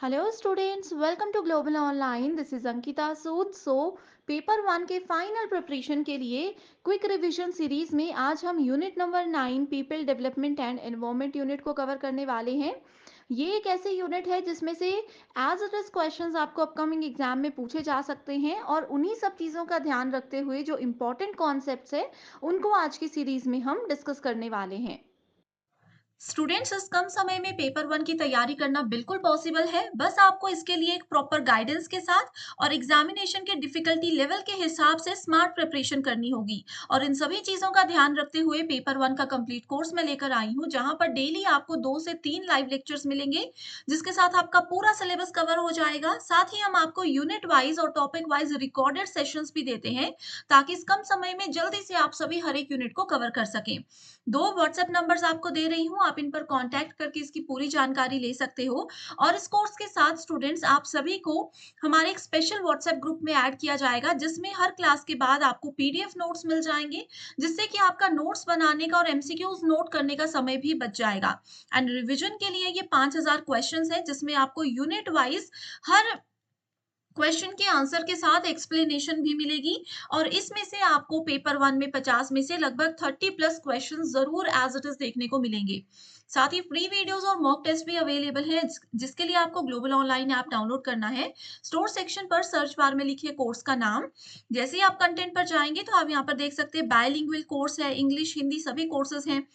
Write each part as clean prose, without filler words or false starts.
Hello students, welcome to global online. This is Ankita Sood. Paper one के final preparation के लिए quick revision series में आज हम unit number 9 people development and environment unit को cover करने वाले हैं। ये एक ऐसे यूनिट है जिसमें से एज इट इज क्वेश्चंस आपको अपकमिंग एग्जाम में पूछे जा सकते हैं, और उन्हीं सब चीज़ों का ध्यान रखते हुए जो इम्पोर्टेंट कॉन्सेप्ट्स है उनको आज की सीरीज में हम डिस्कस करने वाले हैं। स्टूडेंट्स, इस कम समय में पेपर वन की तैयारी करना बिल्कुल पॉसिबल है। बस आपको इसके लिए एक प्रॉपर गाइडेंस के साथ और एग्जामिनेशन के डिफिकल्टी लेवल के हिसाब से स्मार्ट प्रिपरेशन करनी होगी। और इन सभी चीजों का ध्यान रखते हुए पेपर वन का कंप्लीट कोर्स मैं लेकर आई हूँ, जहां पर डेली आपको 2 से 3 लाइव लेक्चर्स मिलेंगे, जिसके साथ आपका पूरा सिलेबस कवर हो जाएगा। साथ ही हम आपको यूनिट वाइज और टॉपिक वाइज रिकॉर्डेड सेशंस भी देते हैं, ताकि इस कम समय में जल्दी से आप सभी हर एक यूनिट को कवर कर सकें। 2 व्हाट्सएप नंबर्स आपको दे रही हूँ, आप इन पर कांटेक्ट करके इसकी पूरी जानकारी ले सकते हो। और इस कोर्स के साथ स्टूडेंट्स, आप सभी को हमारे एक स्पेशल व्हाट्सएप ग्रुप में ऐड किया जाएगा, जिसमें हर क्लास के बाद आपको पीडीएफ नोट्स मिल जाएंगे, जिससे कि आपका नोट्स बनाने का और एमसीक्यूज नोट करने का समय भी बच जाएगा। एंड रिवीजन के लिए ये 5000 क्वेश्चंस है, जिसमें आपको यूनिट वाइज हर क्वेश्चन के आंसर के साथ एक्सप्लेनेशन भी मिलेगी। और इसमें से आपको पेपर वन में 50 में से लगभग 30+ क्वेश्चन जरूर एज इट इज देखने को मिलेंगे। साथ ही फ्री वीडियोस और मॉक टेस्ट भी अवेलेबल है, जिसके लिए आपको ग्लोबल ऑनलाइन ऐप डाउनलोड करना है। स्टोर सेक्शन पर सर्च बार में लिखिए कोर्स का नाम। जैसे ही आप कंटेंट पर जाएंगे तो आप यहाँ पर देख सकते हैं बायलिंगुअल कोर्स है, इंग्लिश हिंदी सभी कोर्सेज हैं।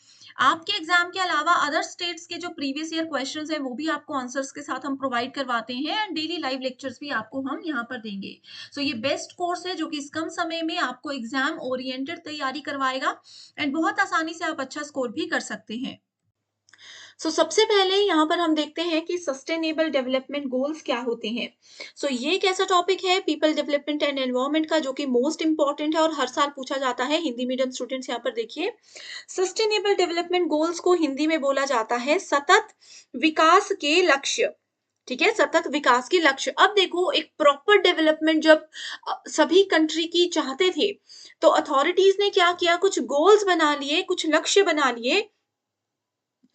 आपके एग्जाम के अलावा अदर स्टेट्स के जो प्रीवियस ईयर क्वेश्चंस हैं, वो भी आपको आंसर्स के साथ हम प्रोवाइड करवाते हैं, एंड डेली लाइव लेक्चर्स भी आपको हम यहाँ पर देंगे। ये बेस्ट कोर्स है, जो कि इस कम समय में आपको एग्जाम ओरिएंटेड तैयारी करवाएगा, एंड बहुत आसानी से आप अच्छा स्कोर भी कर सकते हैं। सबसे पहले यहाँ पर हम देखते हैं कि सस्टेनेबल डेवलपमेंट गोल्स क्या होते हैं। ये एक ऐसा टॉपिक है पीपल डेवलपमेंट एंड एनवायरनमेंट का, जो कि मोस्ट इंपॉर्टेंट है और हर साल पूछा जाता है। हिंदी मीडियम स्टूडेंट्स यहाँ पर देखिए, सस्टेनेबल डेवलपमेंट गोल्स को हिंदी में बोला जाता है सतत विकास के लक्ष्य। ठीक है, सतत विकास के लक्ष्य। अब देखो, एक प्रॉपर डेवलपमेंट जब सभी कंट्री की चाहते थे, तो अथॉरिटीज ने क्या किया, कुछ गोल्स बना लिए, कुछ लक्ष्य बना लिए,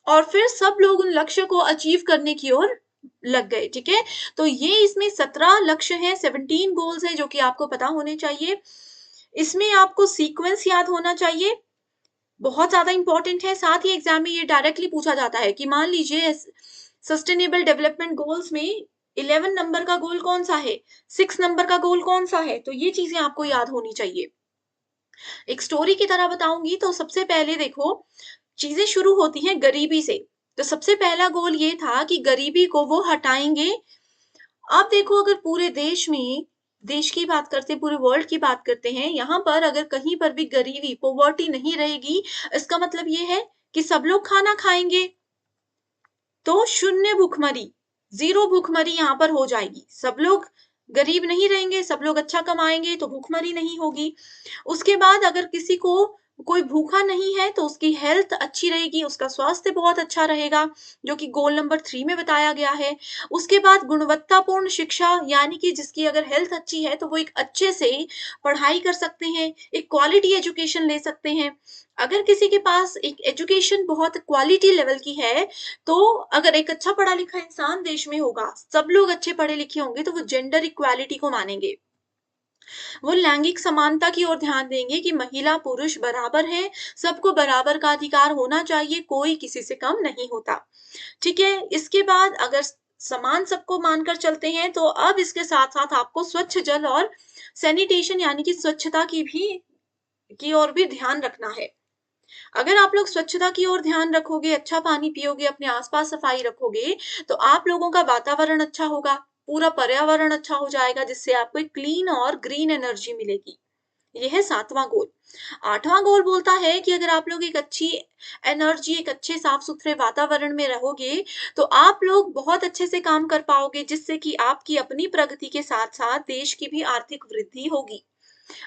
और फिर सब लोग उन लक्ष्य को अचीव करने की ओर लग गए। ठीक है, तो ये इसमें 17 लक्ष्य है, 17 गोल्स है, जो कि आपको पता होने चाहिए। इसमें आपको सीक्वेंस याद होना चाहिए, बहुत ज्यादा इंपॉर्टेंट है। साथ ही एग्जाम में ये डायरेक्टली पूछा जाता है कि मान लीजिए सस्टेनेबल डेवलपमेंट गोल्स में 11 नंबर का गोल कौन सा है, 6 नंबर का गोल कौन सा है, तो ये चीजें आपको याद होनी चाहिए। एक स्टोरी की तरह बताऊंगी, तो सबसे पहले देखो, चीजें शुरू होती हैं गरीबी से। तो सबसे पहला गोल ये था कि गरीबी को वो हटाएंगे। अब देखो, अगर पूरे देश में, देश की बात करते हैं, पूरे वर्ल्ड की बात करते हैं, यहाँ पर अगर कहीं पर भी गरीबी पॉवर्टी नहीं रहेगी, इसका मतलब ये है कि सब लोग खाना खाएंगे, तो शून्य भूखमरी, जीरो भूखमरी यहाँ पर हो जाएगी। सब लोग गरीब नहीं रहेंगे, सब लोग अच्छा कमाएंगे, तो भूखमरी नहीं होगी। उसके बाद अगर किसी को कोई भूखा नहीं है, तो उसकी हेल्थ अच्छी रहेगी, उसका स्वास्थ्य बहुत अच्छा रहेगा, जो कि गोल नंबर 3 में बताया गया है। उसके बाद गुणवत्तापूर्ण शिक्षा, यानी कि जिसकी अगर हेल्थ अच्छी है, तो वो एक अच्छे से पढ़ाई कर सकते हैं, एक क्वालिटी एजुकेशन ले सकते हैं। अगर किसी के पास एक एजुकेशन बहुत क्वालिटी लेवल की है, तो अगर एक अच्छा पढ़ा लिखा इंसान देश में होगा, सब लोग अच्छे पढ़े लिखे होंगे, तो वो जेंडर इक्वालिटी को मानेंगे, वो लैंगिक समानता की ओर ध्यान देंगे कि महिला पुरुष बराबर हैं, सबको बराबर का अधिकार होना चाहिए, कोई किसी से कम नहीं होता। ठीक है, इसके बाद अगर समान सबको मानकर चलते हैं, तो अब इसके साथ साथ आपको स्वच्छ जल और सैनिटेशन, यानी कि स्वच्छता की ओर भी ध्यान रखना है। अगर आप लोग स्वच्छता की ओर ध्यान रखोगे, अच्छा पानी पियोगे, अपने आसपास सफाई रखोगे, तो आप लोगों का वातावरण अच्छा होगा, पूरा पर्यावरण अच्छा हो जाएगा, जिससे आपको एक क्लीन और ग्रीन एनर्जी मिलेगी। यह है 7वां गोल। 8वां गोल बोलता है कि अगर आप लोग एक अच्छी एनर्जी, एक अच्छे साफ सुथरे वातावरण में रहोगे, तो आप लोग बहुत अच्छे से काम कर पाओगे, जिससे कि आपकी अपनी प्रगति के साथ साथ देश की भी आर्थिक वृद्धि होगी।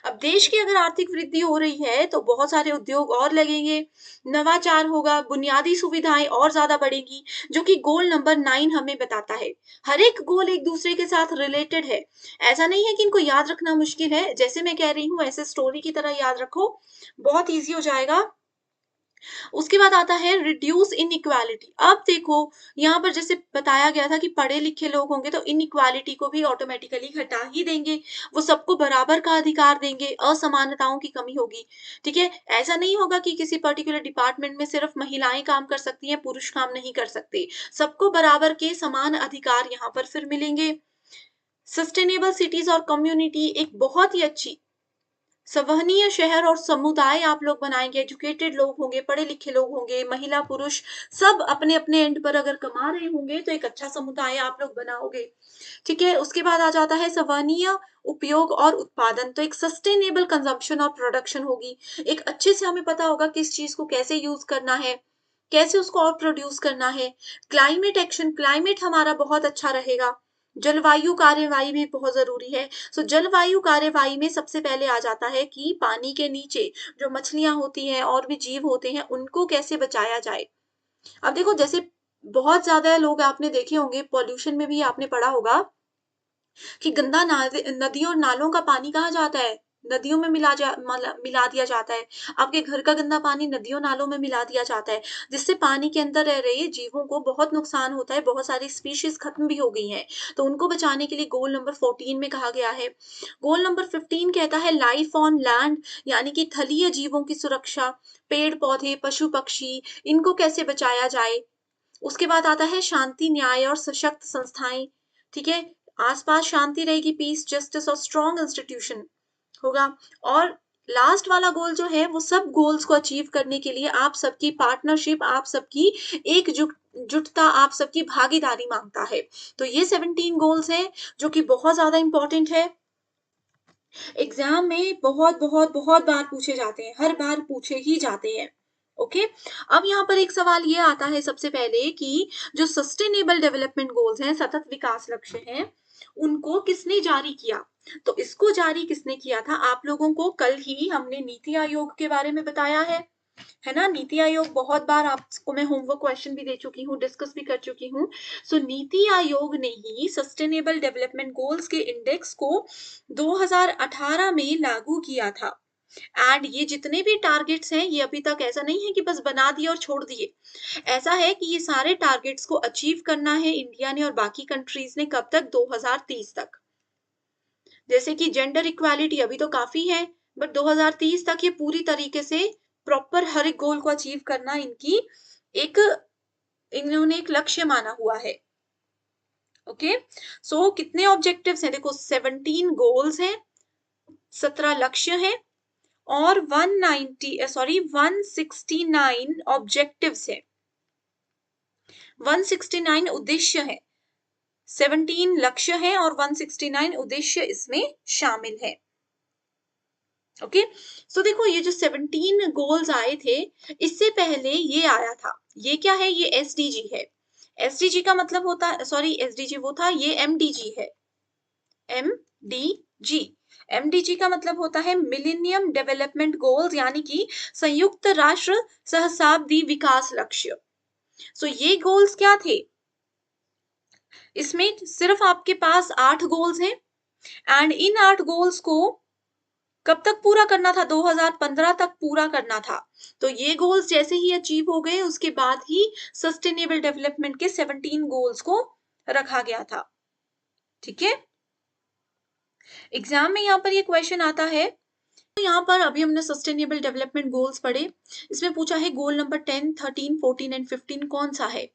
अब देश की अगर आर्थिक वृद्धि हो रही है, तो बहुत सारे उद्योग और लगेंगे, नवाचार होगा, बुनियादी सुविधाएं और ज्यादा बढ़ेंगी, जो कि गोल नंबर 9 हमें बताता है। हर एक गोल एक दूसरे के साथ रिलेटेड है। ऐसा नहीं है कि इनको याद रखना मुश्किल है, जैसे मैं कह रही हूँ ऐसे स्टोरी की तरह याद रखो, बहुत ईजी हो जाएगा। उसके बाद आता है रिड्यूस इनइक्वालिटी। अब देखो यहाँ पर जैसे बताया गया था कि पढ़े लिखे लोग होंगे तो इनइक्वालिटी को भी ऑटोमेटिकली घटा ही देंगे, वो सबको बराबर का अधिकार देंगे, असमानताओं की कमी होगी। ठीक है, ऐसा नहीं होगा कि किसी पर्टिकुलर डिपार्टमेंट में सिर्फ महिलाएं काम कर सकती हैं, पुरुष काम नहीं कर सकते, सबको बराबर के समान अधिकार यहाँ पर फिर मिलेंगे। सस्टेनेबल सिटीज और कम्युनिटी, एक बहुत ही अच्छी संवहनीय शहर और समुदाय आप लोग बनाएंगे, एजुकेटेड लोग होंगे, पढ़े लिखे लोग होंगे, महिला पुरुष सब अपने अपने एंड पर अगर कमा रहे होंगे तो एक अच्छा समुदाय आप लोग बनाओगे। ठीक है, उसके बाद आ जाता है संवहनीय उपयोग और उत्पादन, तो एक सस्टेनेबल कंजम्पशन और प्रोडक्शन होगी। एक अच्छे से हमें पता होगा किस चीज को कैसे यूज करना है, कैसे उसको और प्रोड्यूस करना है। क्लाइमेट एक्शन, क्लाइमेट हमारा बहुत अच्छा रहेगा। जलवायु कार्यवाही भी बहुत जरूरी है। सो जलवायु कार्यवाही में सबसे पहले आ जाता है कि पानी के नीचे जो मछलियां होती हैं और भी जीव होते हैं उनको कैसे बचाया जाए। अब देखो जैसे बहुत ज्यादा लोग आपने देखे होंगे, पॉल्यूशन में भी आपने पढ़ा होगा कि गंदा नदियों और नालों का पानी कहाँ जाता है, नदियों में मिला दिया जाता है। आपके घर का गंदा पानी नदियों नालों में मिला दिया जाता है, जिससे पानी के अंदर रह रहे जीवों को बहुत नुकसान होता है, बहुत सारी स्पीशीज खत्म भी हो गई हैं। तो उनको बचाने के लिए गोल नंबर 14 में कहा गया है। गोल नंबर 15 कहता है लाइफ ऑन लैंड, यानी कि थलीय जीवों की सुरक्षा, पेड़ पौधे पशु पक्षी, इनको कैसे बचाया जाए। उसके बाद आता है शांति न्याय और सशक्त संस्थाएं। ठीक है, आसपास शांति रहेगी, पीस जस्टिस और स्ट्रॉन्ग इंस्टीट्यूशन होगा। और लास्ट वाला गोल जो है वो सब गोल्स को अचीव करने के लिए आप सबकी पार्टनरशिप, आप सबकी एकजुटता, आप सबकी भागीदारी मांगता है। तो ये 17 गोल्स हैं जो कि बहुत ज्यादा इंपॉर्टेंट है, एग्जाम में बहुत बहुत बहुत बार पूछे जाते हैं, हर बार पूछे ही जाते हैं। ओके, अब यहाँ पर एक सवाल ये आता है सबसे पहले कि जो सस्टेनेबल डेवलपमेंट गोल्स हैं, सतत विकास लक्ष्य हैं, उनको किसने जारी किया। तो इसको जारी किसने किया था, आप लोगों को कल ही हमने नीति आयोग के बारे में बताया है ना। नीति आयोग बहुत बार आपको मैं होमवर्क क्वेश्चन भी दे चुकी हूँ, डिस्कस भी कर चुकी हूँ। सो नीति आयोग ने ही सस्टेनेबल डेवलपमेंट गोल्स के इंडेक्स को 2018 में लागू किया था। एंड ये जितने भी टारगेट्स हैं ये अभी तक ऐसा नहीं है कि बस बना दिए और छोड़ दिए, ऐसा है कि ये सारे टारगेट्स को अचीव करना है इंडिया ने और बाकी कंट्रीज ने कब तक, 2030 तक। जैसे कि जेंडर इक्वालिटी अभी तो काफी है, बट 2030 तक ये पूरी तरीके से प्रॉपर हर एक गोल को अचीव करना इनकी एक, इन्होंने एक लक्ष्य माना हुआ है। ओके, सो कितने ऑब्जेक्टिव्स हैं, देखो 17 गोल्स हैं, 17 लक्ष्य हैं और 169 ऑब्जेक्टिव्स है, 169 उद्देश्य है, 17 लक्ष्य है और 169 उद्देश्य इसमें शामिल है। ओके, सो देखो ये जो 17 गोल्स आए थे, इससे पहले ये आया था, ये क्या है, ये एसडीजी है। एसडीजी का मतलब होता है, सॉरी एसडीजी वो था, ये एमडीजी है, एमडीजी। एमडीजी का मतलब होता है मिलेनियम डेवलपमेंट गोल्स, यानी कि संयुक्त राष्ट्र सहस्राब्दी विकास लक्ष्य। सो ये गोल्स क्या थे, इसमें सिर्फ आपके पास 8 गोल्स हैं एंड इन 8 गोल्स को कब तक पूरा करना था, 2015 तक पूरा करना था। तो ये गोल्स जैसे ही अचीव हो गए उसके बाद ही सस्टेनेबल डेवलपमेंट के 17 गोल्स को रखा गया था। ठीक है, एग्जाम में यहाँ पर ये क्वेश्चन आता है। तो यहाँ पर अभी हमने सस्टेनेबल डेवलपमेंट गोल्स पढ़े, इसमें पूछा है गोल नंबर 10, 13, 14 एंड 15 कौन सा है।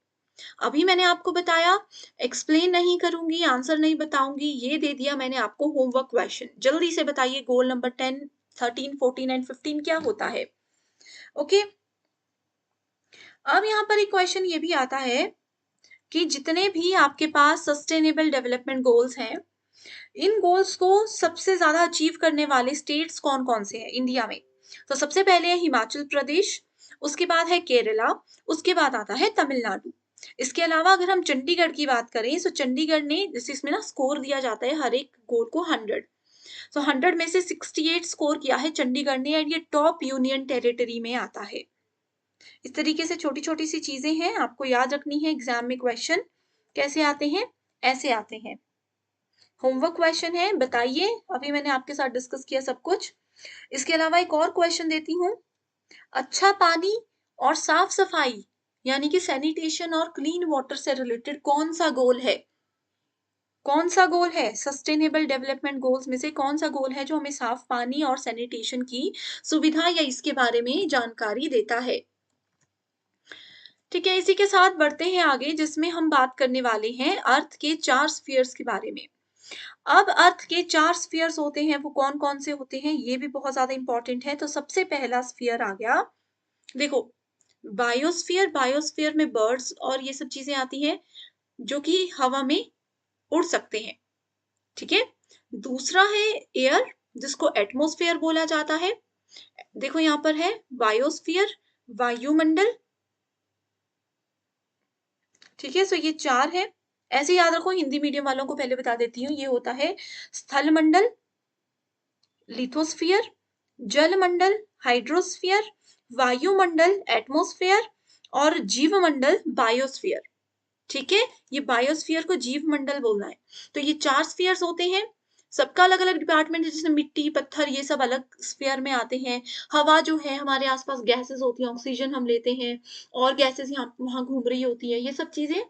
अभी मैंने आपको बताया, एक्सप्लेन नहीं करूंगी, आंसर नहीं बताऊंगी, ये दे दिया मैंने आपको होमवर्क क्वेश्चन। जल्दी से बताइए गोल नंबर 10, 13, 14 एंड 15 क्या होता है। ओके, अब यहाँ पर एक क्वेश्चन ये भी आता है कि जितने भी आपके पास सस्टेनेबल डेवलपमेंट गोल्स हैं, इन गोल्स को सबसे ज्यादा अचीव करने वाले स्टेट्स कौन कौन से हैं इंडिया में। तो सबसे पहले है हिमाचल प्रदेश, उसके बाद है केरला, उसके बाद आता है तमिलनाडु। इसके अलावा अगर हम चंडीगढ़ की बात करें तो चंडीगढ़ ने, जैसे इसमें ना स्कोर दिया जाता है हर एक गोल को 100, तो 100 में से 68 स्कोर किया है चंडीगढ़ ने और ये टॉप यूनियन टेरिटरी में आता है। इस तरीके से छोटी छोटी सी चीजें हैं, आपको याद रखनी है। एग्जाम में क्वेश्चन कैसे आते हैं, ऐसे आते हैं। होमवर्क क्वेश्चन है, बताइए, अभी मैंने आपके साथ डिस्कस किया सब कुछ। इसके अलावा एक और क्वेश्चन देती हूँ, अच्छा पानी और साफ-सफाई यानी कि सैनिटेशन और क्लीन वाटर से रिलेटेड कौन-सा गोल है? कौन-सा गोल है? सस्टेनेबल डेवलपमेंट गोल्स में से कौन-सा गोल है जो हमें साफ पानी और सैनिटेशन की सुविधा या इसके बारे में जानकारी देता है? ठीक है, इसी के साथ बढ़ते हैं आगे जिसमें हम बात करने वाले हैं अर्थ के 4 स्फीयर्स के बारे में। अब अर्थ के 4 स्फीयर्स होते हैं, वो कौन-कौन से होते हैं, ये भी बहुत ज़्यादा इम्पोर्टेंट है। तो सबसे पहला स्फीयर आ गया, देखो, बायोस्फीयर, बायोस्फीयर में बर्ड्स और ये सब चीज़ें आती हैं, जो कि हवा में उड़ सकते हैं, ठीक है? दूसरा है एयर, जिसको एटमॉस्फेयर बोला जाता है। देखो यहाँ पर है बायोस्फीयर, वायुमंडल, ठीक है? सो ये 4 हैं। ऐसे याद रखो, हिंदी मीडियम वालों को पहले बता देती हूँ, ये होता है स्थलमंडल, लिथोस्फियर, जलमंडल, हाइड्रोस्फियर, वायुमंडल, एटमॉस्फेयर और जीवमंडल, बायोस्फियर। ठीक है? ये बायोस्फीयर को जीवमंडल बोलना है। तो ये 4 स्फीयर्स होते हैं, सबका अलग-अलग डिपार्टमेंट है, जैसे मिट्टी, पत्थर ये सब अलग स्फीयर में आते हैं। हवा जो है हमारे आस-पास गैसेज़ होती हैं, ऑक्सीजन हम लेते हैं और गैसेज़ यहाँ वहाँ घूम रही होती हैं, ये सब चीज़ें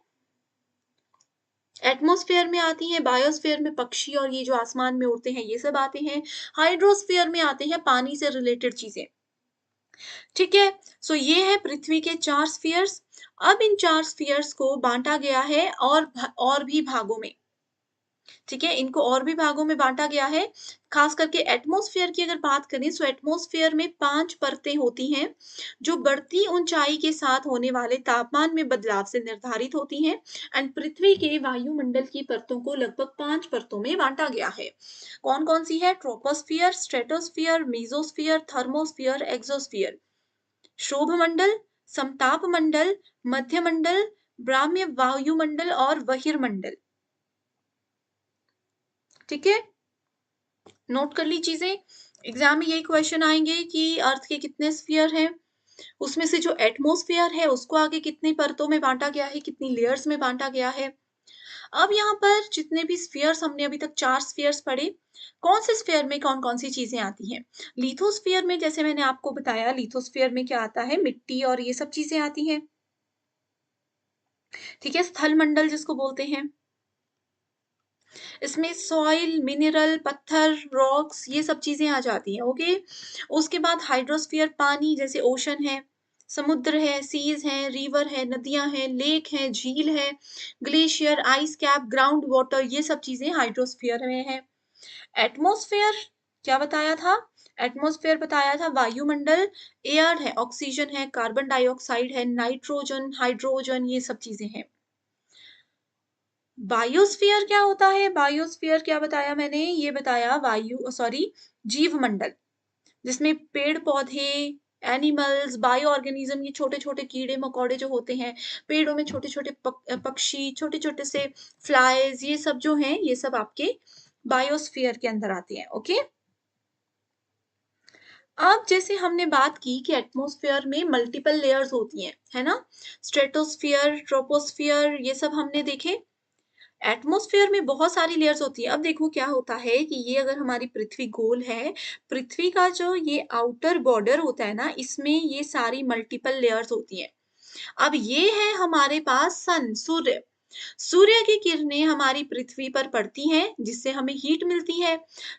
एटमॉस्फेयर में आती हैं, बायोस्फीयर में पक्षी और ये जो आसमान में उड़ते हैं, ये सब आते हैं। हाइड्रोस्फीयर में आते हैं पानी से रिलेटेड चीज़ें। ठीक है? सो ये है पृथ्वी के 4 स्फीयर्स। अब इन 4 स्फीयर्स को बाँटा गया है और भी भागों में। ठीक है? इनको और भी भागों में बाँटा गया है। ख़ास करके एटमॉस्फेयर की अगर बात करें, सो एटमॉस्फेयर में 5 परतें होती हैं, जो बढ़ती ऊँचाई के साथ होने वाले तापमान में बदलाव से निर्धारित होती हैं। एंड पृथ्वी के वायुमंडल की परतों को लगभग 5 परतों में बाँटा गया है। कौन-कौन सी है? Troposphere, stratosphere, mesosphere, thermosphere, exosphere. शोभमंडल, समताप मंडल, मध्यमंडल, ब्राह्म्य वायुमंडल और बहिर्मंडल। ठीक है? नोट कर ली चीज़ें। एग्ज़ाम में यही क्वेश्चन आएँगे कि अर्थ के कितने स्फीयर हैं? उसमें से जो एटमॉस्फेयर है उसको आगे कितनी परतों में बाँटा गया है, कितनी लेयर्स में बाँटा गया है। अब यहाँ पर जितने भी स्फीयर्स हमने अभी तक 4 स्फीयर्स पढ़े, कौन से स्फीयर में कौन-कौन सी चीज़ें आती हैं? लिथोस्फीयर में जैसे मैंने आपको बताया, लिथोस्फीयर में क्या आता है? मिट्टी और ये सब चीज़ें आती हैं। ठीक है? स्थल मंडल जिसको बोलते हैं। इसमें सॉइल, मिनरल, पत्थर, रॉक्स ये सब चीज़ें आ जाती हैं, ओके? उसके बाद हाइड्रोस्फीयर पानी जैसे ओशन है, समुद्र है, सीज़ हैं, रिवर है, नदियाँ हैं, लेक हैं, झील है, glacier, ice cap, ground water ये सब चीज़ें हाइड्रोस्फीयर में हैं। एटमॉस्फेयर क्या बताया था? एटमॉस्फेयर बताया था वायुमंडल, एयर है, ऑक्सीजन है, कार्बन डाइऑक्साइड है, नाइट्रोजन, हाइड्रोजन ये सब चीज़ें हैं। बायोस्फीयर क्या होता है? बायोस्फीयर क्या बताया मैंने? ये बताया जीवमंडल, जिसमें पेड़-पौधे, एनिमल्स, बायो ऑर्गेनिज़्म ये छोटे-छोटे कीड़े-मकोड़े जो होते हैं, पेड़ों में छोटे-छोटे पक्षी, छोटे-छोटे से फ्लाइज़ ये सब जो हैं, ये सब आपके बायोस्फीयर के अंदर आते हैं, ओके? अब जैसे हमने बात की कि एटमॉस्फेयर में मल्टीपल लेयर्स होती हैं, है ना? स्ट्रेटोस्फियर, ट्रोपोस्फियर ये सब हमने देखे। एटमॉस्फेयर में बहुत सारी लेयर्स होती हैं। अब देखो क्या होता है कि ये अगर हमारी पृथ्वी गोल है, पृथ्वी का जो ये आउटर बॉर्डर होता है ना, इसमें ये सारी मल्टीपल लेयर्स होती हैं। अब ये है हमारे पास सन, सूर्य। सूर्य की किरणें हमारी पृथ्वी पर पड़ती हैं, जिससे हमें हीट मिलती है।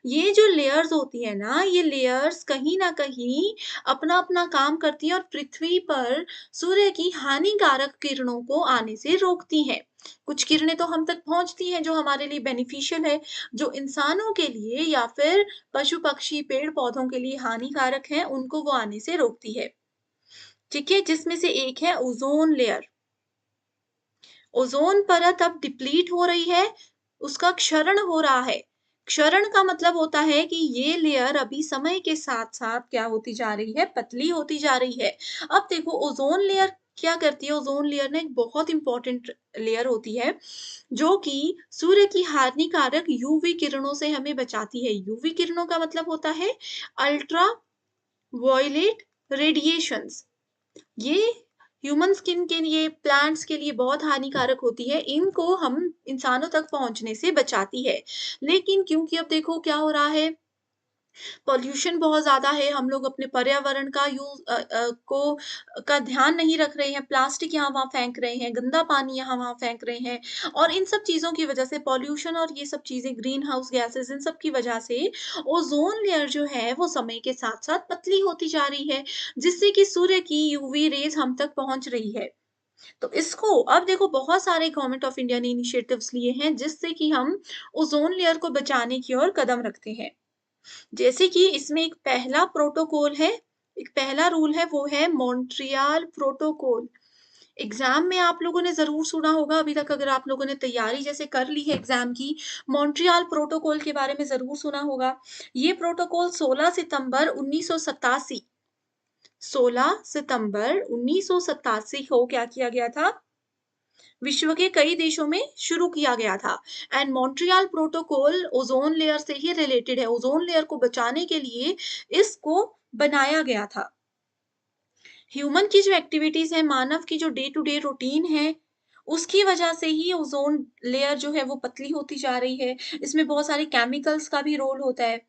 ये जो लेयर्स होती है ना, ये लेयर्स कहीं न कहीं अपना-अपना काम करती हैं और पृथ्वी पर सूर्य की हानिकारक किरणों को आने से रोकती हैं। कुछ किरणें तो हम तक पहुँचती हैं, जो हमारे लिए बेनिफिशियल है, जो इंसानों के लिए या फिर पशु-पक्षी, पेड़-पौधों के लिए हानिकारक हैं, उनको वो आने से रोकती है। ठीक है? जिसमें से एक है ओज़ोन लेयर। ओज़ोन परत अब डिप्लीट हो रही है, उसका क्षरण हो रहा है। क्षरण का मतलब होता है कि ये लेयर अभी समय के साथ-साथ क्या होती जा रही है, पतली होती जा रही है। अब देखो ओज़ोन लेयर क्या करती है, ओज़ोन लेयर ना एक बहुत इम्पोर्टेंट लेयर होती है, जो कि सूर्य की हानिकारक यूवी किरणों से हमें बचाती है। यूवी किरणों का मतलब होता है अल्ट्रा वायलेट रेडिएशंस। ये ह्यूमन स्किन के लिए, प्लांट्स के लिए बहुत हानिकारक होती है। इनको हम इंसानों तक पहुँचने से बचाती है। लेकिन क्योंकि अब देखो क्या हो रहा है, पॉल्यूशन बहुत ज़्यादा है, हम लोग अपने पर्यावरण का का ध्यान नहीं रख रहे हैं, प्लास्टिक यहाँ-वहाँ फेंक रहे हैं, गंदा पानी यहाँ-वहाँ फेंक रहे हैं और इन सब चीज़ों की वजह से पॉल्यूशन और ये सब चीज़ें ग्रीन हाउस गैसेज़ इन सब की वजह से ओज़ोन लेयर जो है वो समय के साथ-साथ पतली होती जा रही है, जिससे कि सूर्य की यूवी रेज़ हम तक पहुँच रही है। तो इसको अब देखो बहुत सारे गवर्नमेंट ऑफ इंडिया ने इनिशिएटिव्स लिए हैं जिससे कि हम ओज़ोन लेयर को बचाने की ओर कदम रखते हैं। जैसे कि इसमें एक पहला प्रोटोकॉल है, एक पहला रूल है वो है मॉन्ट्रियल प्रोटोकॉल। एग्ज़ाम में आप लोगों ने ज़रूर सुना होगा अभी तक अगर आप लोगों ने तैयारी जैसे कर ली है एग्ज़ाम की, मॉन्ट्रियल प्रोटोकॉल के बारे में ज़रूर सुना होगा। ये प्रोटोकॉल 16 सितंबर 1987 16 सितंबर 1987 को क्या किया गया था? विश्व के कई देशों में शुरू किया गया था and Montreal protocol ozone layer से ही रिलेटेड है। ओज़ोन लेयर को बचाने के लिए इसको बनाया गया था। ह्यूमन की जो एक्टिविटीज़ है, मानव की जो डे टू डे रूटीन है, उसकी वजह से ही ओज़ोन लेयर जो है वो पतली होती जा रही है। इसमें बहुत सारे केमिकल्स का भी रोल होता है,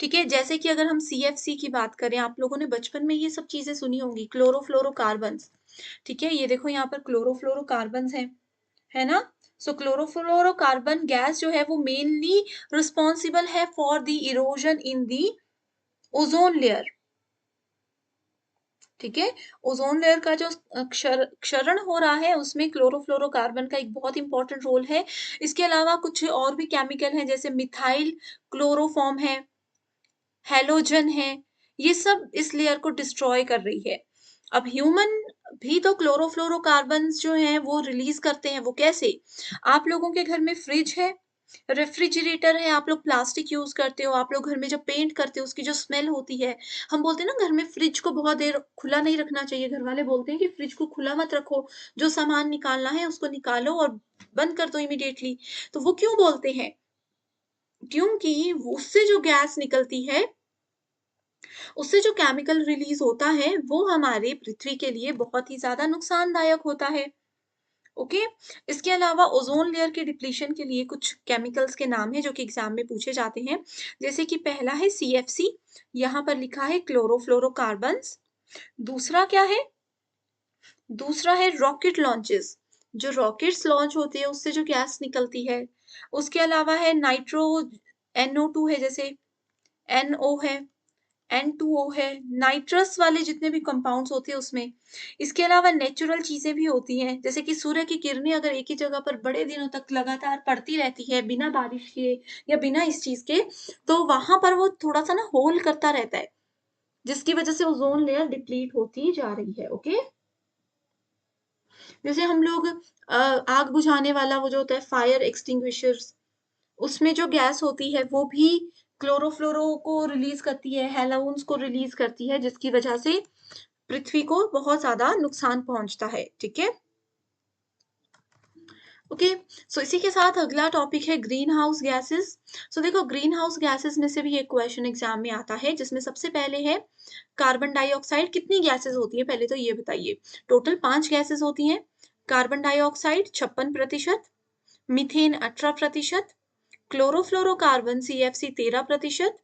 ठीक है? जैसे कि अगर हम सीएफसी की बात करें, आप लोगों ने बचपन में ये सब चीज़ें सुनी होंगी, क्लोरोफ्लोरोकार्बन्स, ठीक है? ये देखो यहाँ पर क्लोरोफ्लोरोकार्बन्स हैं। है ना? सो क्लोरोफ्लोरोकार्बन गैस जो है वो मेनली रिस्पॉन्सिबल है for the erosion in the ozone layer, ठीक है? ओज़ोन लेयर का जो क्षरण हो रहा है उसमें क्लोरोफ्लोरोकार्बन का एक बहुत इम्पोर्टेंट रोल है। इसके अलावा कुछ और भी केमिकल हैं जैसे मिथाइल क्लोरोफॉर्म है, हैलोजन है, ये सब इस लेयर को डिस्ट्रॉय कर रही है। अब ह्यूमन भी तो क्लोरोफ्लोरोकार्बन्स जो हैं वो रिलीज़ करते हैं, वो कैसे? आप लोगों के घर में फ्रिज है, रेफ्रिजरेटर है, आप लोग प्लास्टिक यूज़ करते हो, आप लोग घर में जब पेंट करते हो उसकी जो स्मेल होती है, हम बोलते हैं ना घर में फ्रिज को बहुत देर खुला नहीं रखना चाहिए, घरवाले बोलते हैं कि फ्रिज को खुला मत रखो, जो सामान निकालना है उसको निकालो और बंद कर दो इमीडिएटली। तो वो क्यों बोलते हैं? क्योंकि उससे जो गैस निकलती है उससे जो केमिकल रिलीज़ होता है, वो हमारे पृथ्वी के लिए बहुत ही ज़्यादा नुकसानदायक होता है, ओके? इसके अलावा ओज़ोन लेयर के डिप्लीशन के लिए कुछ केमिकल्स के नाम हैं, जो कि एग्ज़ाम में पूछे जाते हैं। जैसे कि पहला है सीएफसी, यहाँ पर लिखा है क्लोरोफ्लोरोकार्बन्स। दूसरा क्या है? दूसरा है रॉकेट लॉन्चेस, जो रॉकेट्स लॉन्च होते हैं, उससे जो गैस निकलती है। उसके अलावा है नाइट्रो NO2 है जैसे, NO है। N2O है, नाइट्रस वाले जितने भी कंपाउंड्स होते हैं उसमें। इसके अलावा नेचुरल चीज़ें भी होती हैं, जैसे कि सूर्य की किरणें अगर एक ही जगह पर बड़े दिनों तक लगातार पड़ती रहती है, बिना बारिश के या बिना इस चीज़ के, तो वहाँ पर वो थोड़ा-सा ना होल करता रहता है, जिसकी वजह से ओज़ोन लेयर डिप्लीट होती जा रही है, ओके? जैसे हम लोग आग बुझाने वाला वो जो होता है फायर एक्सटिंग्विशर्स, उसमें जो गैस होती है वो भी क्लोरोफ्लोरो को रिलीज़ करती है, हैलोन्स को रिलीज़ करती है, जिसकी वजह से पृथ्वी को बहुत ज़्यादा नुकसान पहुँचता है, ठीक है? ओके, सो इसी के साथ अगला टॉपिक है ग्रीन हाउस गैसेज़। सो देखो ग्रीन हाउस गैसेज़ में से भी एक क्वेश्चन एग्ज़ाम में आता है, जिसमें सबसे पहले है कार्बन डाइऑक्साइड कितनी गैसेज़ होती हैं, पहले तो ये बताइए? टोटल 5 गैसेज़ होती हैं, carbon dioxide 56%, methane 18%, chlorofluorocarbon CFC 13%,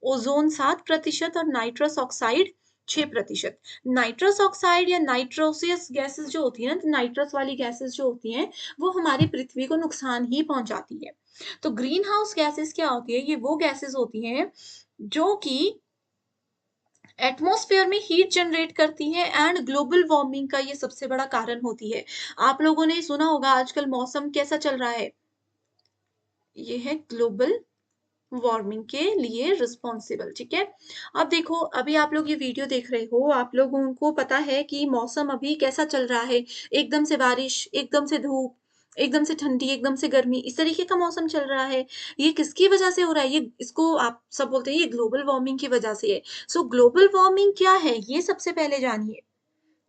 ozone 7% और नाइट्रस ऑक्साइड 6%। नाइट्रस ऑक्साइड या नाइट्रोसियस गैसेज़ जो होती हैं ना, तो नाइट्रस वाली गैसेज़ जो होती हैं, वो हमारी पृथ्वी को नुकसान ही पहुँचाती है। तो ग्रीन हाउस गैसेज़ क्या होती है? ये वो गैसेज़ होती हैं, जो कि एटमॉस्फेयर में हीट जनरेट करती हैं एंड ग्लोबल वार्मिंग का ये सबसे बड़ा कारण होती है। आप लोगों ने सुना होगा आजकल मौसम कैसा चल रहा है? ये है ग्लोबल वार्मिंग के लिए रिस्पॉन्सिबल, ठीक है? अब देखो, अभी आप लोग ये वीडियो देख रहे हो, आप लोगों को पता है कि मौसम अभी कैसा चल रहा है, एकदम से बारिश, एकदम से धूप, एकदम से ठंडी, एकदम से गर्मी, इस तरीके का मौसम चल रहा है। ये किसकी वजह से हो रहा है? ये इसको आप सब बोलते हैं ये ग्लोबल वार्मिंग की वजह से है। सो ग्लोबल वार्मिंग क्या है? ये सबसे पहले जानिए।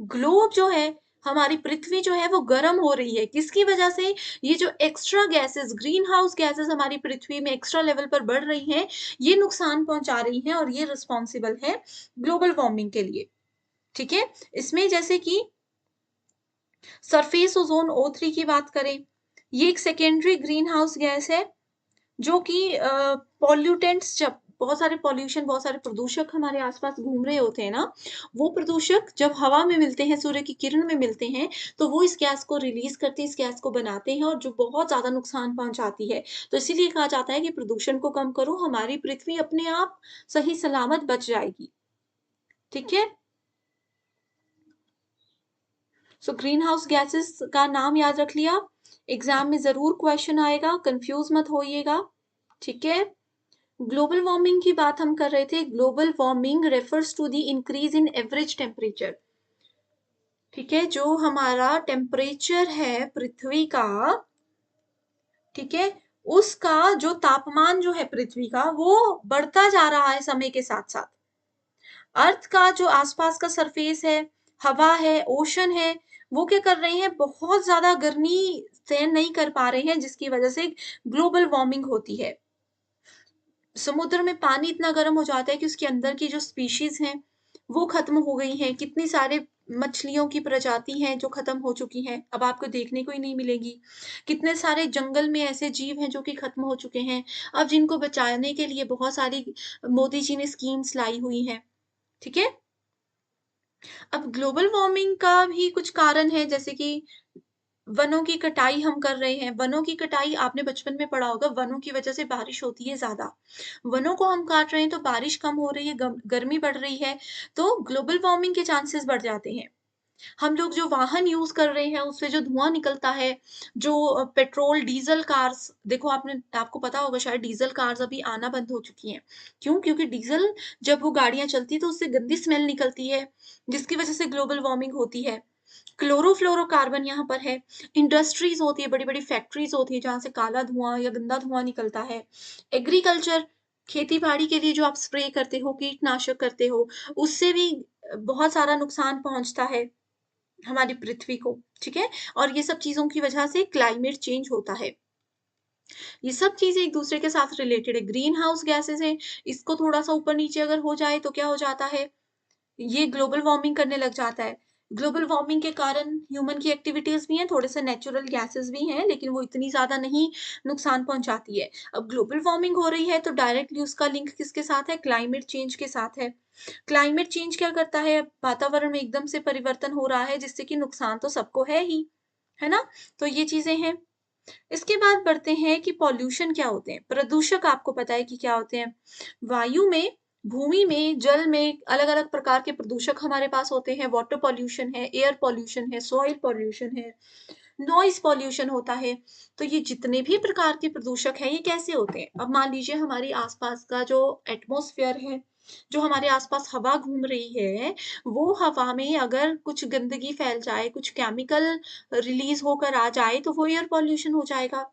ग्लोब जो है, हमारी पृथ्वी जो है वो गर्म हो रही है। किसकी वजह से? ये जो extra gases, green house gases हमारी पृथ्वी में एक्स्ट्रा लेवल पर बढ़ रही हैं, ये नुकसान पहुँचा रही हैं और ये रिस्पॉन्सिबल है ग्लोबल वार्मिंग के लिए, ठीक है? इसमें जैसे कि सरफेस ओज़ोन O3 की बात करें, ये एक सेकेंडरी ग्रीन हाउस गैस है, जो कि पॉल्यूटेंट्स जब बहुत सारे पॉल्यूशन, बहुत सारे प्रदूषक हमारे आस-पास घूम रहे होते हैं ना, वो प्रदूषक जब हवा में मिलते हैं, सूर्य की किरण में मिलते हैं, तो वो इस गैस को रिलीज़ करते हैं, इस गैस को बनाते हैं और जो बहुत ज़्यादा नुकसान पहुँचाती है। तो इसीलिए कहा जाता है कि प्रदूषण को कम करो, हमारी पृथ्वी अपने आप सही सलामत बच जाएगी। ठीक है? सो ग्रीन हाउस गैसेस का नाम याद रख लिया। एग्ज़ाम में ज़रूर क्वेश्चन आएगा, कन्फ्यूज़ मत होइएगा। ठीक है? ग्लोबल वार्मिंग की बात हम कर रहे थे। Global warming refers to the increase in average temperature. ठीक है, जो हमारा टेम्परेचर है पृथ्वी का, ठीक है, उसका जो तापमान जो है पृथ्वी का वो बढ़ता जा रहा है समय के साथ साथ। अर्थ का जो आसपास का सरफेस है, हवा है, ओशन है, वो क्या कर रहे हैं, बहुत ज्यादा गर्मी सहन नहीं कर पा रहे हैं, जिसकी वजह से ग्लोबल वार्मिंग होती है। समुद्र में पानी इतना गर्म हो जाता है कि उसके अंदर की जो स्पीशीज हैं वो खत्म हो गई हैं। कितनी सारे मछलियों की प्रजाति हैं जो खत्म हो चुकी हैं, अब आपको देखने को ही नहीं मिलेगी। कितने सारे जंगल में ऐसे जीव हैं जो कि खत्म हो चुके हैं। अब जिनको बचाने के लिए बहुत सारी मोदी जी ने स्कीम्स लाई हुई हैं। ठीक है। अब ग्लोबल वार्मिंग का भी कुछ कारण है, जैसे कि वनों की कटाई हम कर रहे हैं। वनों की कटाई आपने बचपन में पढ़ा होगा, वनों की वजह से बारिश होती है ज़्यादा। वनों को हम काट रहे हैं तो बारिश कम हो रही है, गर्मी बढ़ रही है, तो ग्लोबल वार्मिंग के चांसेस बढ़ जाते हैं। हम लोग जो वाहन यूज़ कर रहे हैं, उससे जो धुआँ निकलता है, जो पेट्रोल, डीज़ल कार्स, देखो आपको पता होगा शायद डीज़ल कार्स अभी आना बंद हो चुकी हैं। क्यों? क्योंकि डीज़ल जब वो गाड़ियाँ चलती हैं तो उससे गंदी स्मेल निकलती है, जिसकी वजह से ग्लोबल वार्मिंग होती है। क्लोरोफ्लोरोकार्बन यहाँ पर है। इंडस्ट्रीज़ होती है, बड़ी-बड़ी फैक्ट्रीज़ होती है जहाँ से काला धुआँ या गंदा धुआँ निकलता है। एग्रीकल्चर, खेती-बाड़ी के लिए जो आप स्प्रे करते हो, कीटनाशक करते हो, उससे भी बहुत सारा नुकसान पहुँचता है हमारी पृथ्वी को, ठीक है? और ये सब चीज़ों की वजह से क्लाइमेट चेंज होता है। ये सब चीज़ें एक-दूसरे के साथ रिलेटेड है। ग्रीन हाउस गैसेज़ हैं, इसको थोड़ा-सा ऊपर-नीचे अगर हो जाए तो क्या हो जाता है, ये ग्लोबल वार्मिंग करने लग जाता है। ग्लोबल वार्मिंग के कारण ह्यूमन की एक्टिविटीज़ भी हैं, थोड़े से नेचुरल गैसेज़ भी हैं, लेकिन वो इतनी ज़्यादा नहीं नुकसान पहुँचाती है। अब ग्लोबल वार्मिंग हो रही है तो डायरेक्टली उसका लिंक किसके साथ है? क्लाइमेट चेंज के साथ है। क्लाइमेट चेंज क्या करता है? वातावरण में एकदम से परिवर्तन हो रहा है जिससे कि नुकसान तो सबको है ही, है ना? तो ये चीज़ें हैं। इसके बाद बढ़ते हैं कि पॉल्यूशन क्या होते हैं? प्रदूषक आपको पता है कि क्या होते हैं? वायु में, भूमि में, जल में अलग-अलग प्रकार के प्रदूषक हमारे पास होते हैं। वाटर पॉल्यूशन है, एयर पॉल्यूशन है, सॉइल पॉल्यूशन है, नॉइज़ पॉल्यूशन होता है। तो ये जितने भी प्रकार के प्रदूषक हैं, ये कैसे होते हैं? अब मान लीजिए हमारे आस-पास का जो एटमॉस्फेयर है, जो हमारे आस-पास हवा घूम रही है, वो हवा में अगर कुछ गंदगी फैल जाए, कुछ केमिकल रिलीज़ होकर आ जाए, तो वो एयर पॉल्यूशन हो जाएगा।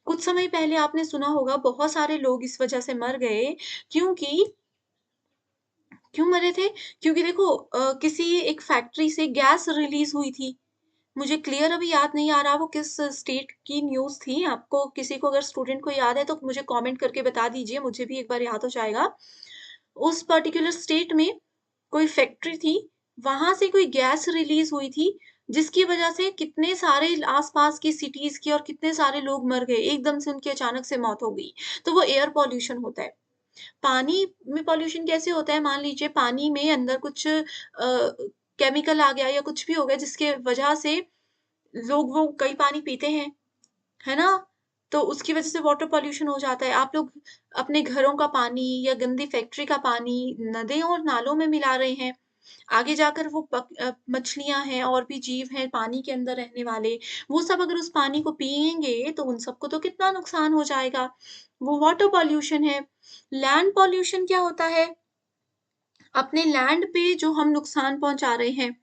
कुछ समय पहले आपने सुना होगा बहुत सारे लोग इस वजह से मर गए, क्योंकि क्यों मरे थे? क्योंकि देखो किसी एक फैक्ट्री से गैस रिलीज़ हुई थी। मुझे क्लियर अभी याद नहीं आ रहा वो किस स्टेट की न्यूज़ थी। आपको किसी को अगर स्टूडेंट को याद है तो मुझे कमेंट करके बता दीजिए, मुझे भी एक बार याद हो जाएगा। उस पर्टिकुलर स्टेट में कोई फैक्ट्री थी, वहाँ से कोई गैस रिलीज़ हुई थी, जिसकी वजह से कितने सारे आस-पास की सिटीज़ के और कितने सारे लोग मर गए, एकदम से उनकी अचानक से मौत हो गई। तो वो एयर पॉल्यूशन होता है। पानी में पॉल्यूशन कैसे होता है? मान लीजिए पानी में अंदर कुछ केमिकल आ गया या कुछ भी हो गया जिसके वजह से लोग वो कई पानी पीते हैं, है ना? तो उसकी वजह से वाटर पॉल्यूशन हो जाता है। आप लोग अपने घरों का पानी या गंदी फैक्ट्री का पानी नदियों और नालों में मिला रहे हैं। आगे जाकर वो मछलियाँ हैं और भी जीव हैं पानी के अंदर रहने वाले, वो सब अगर उस पानी को पिएँगे तो उन सबको तो कितना नुकसान हो जाएगा। वो वाटर पॉल्यूशन है। लैंड पॉल्यूशन क्या होता है? अपने लैंड पे जो हम नुकसान पहुँचा रहे हैं।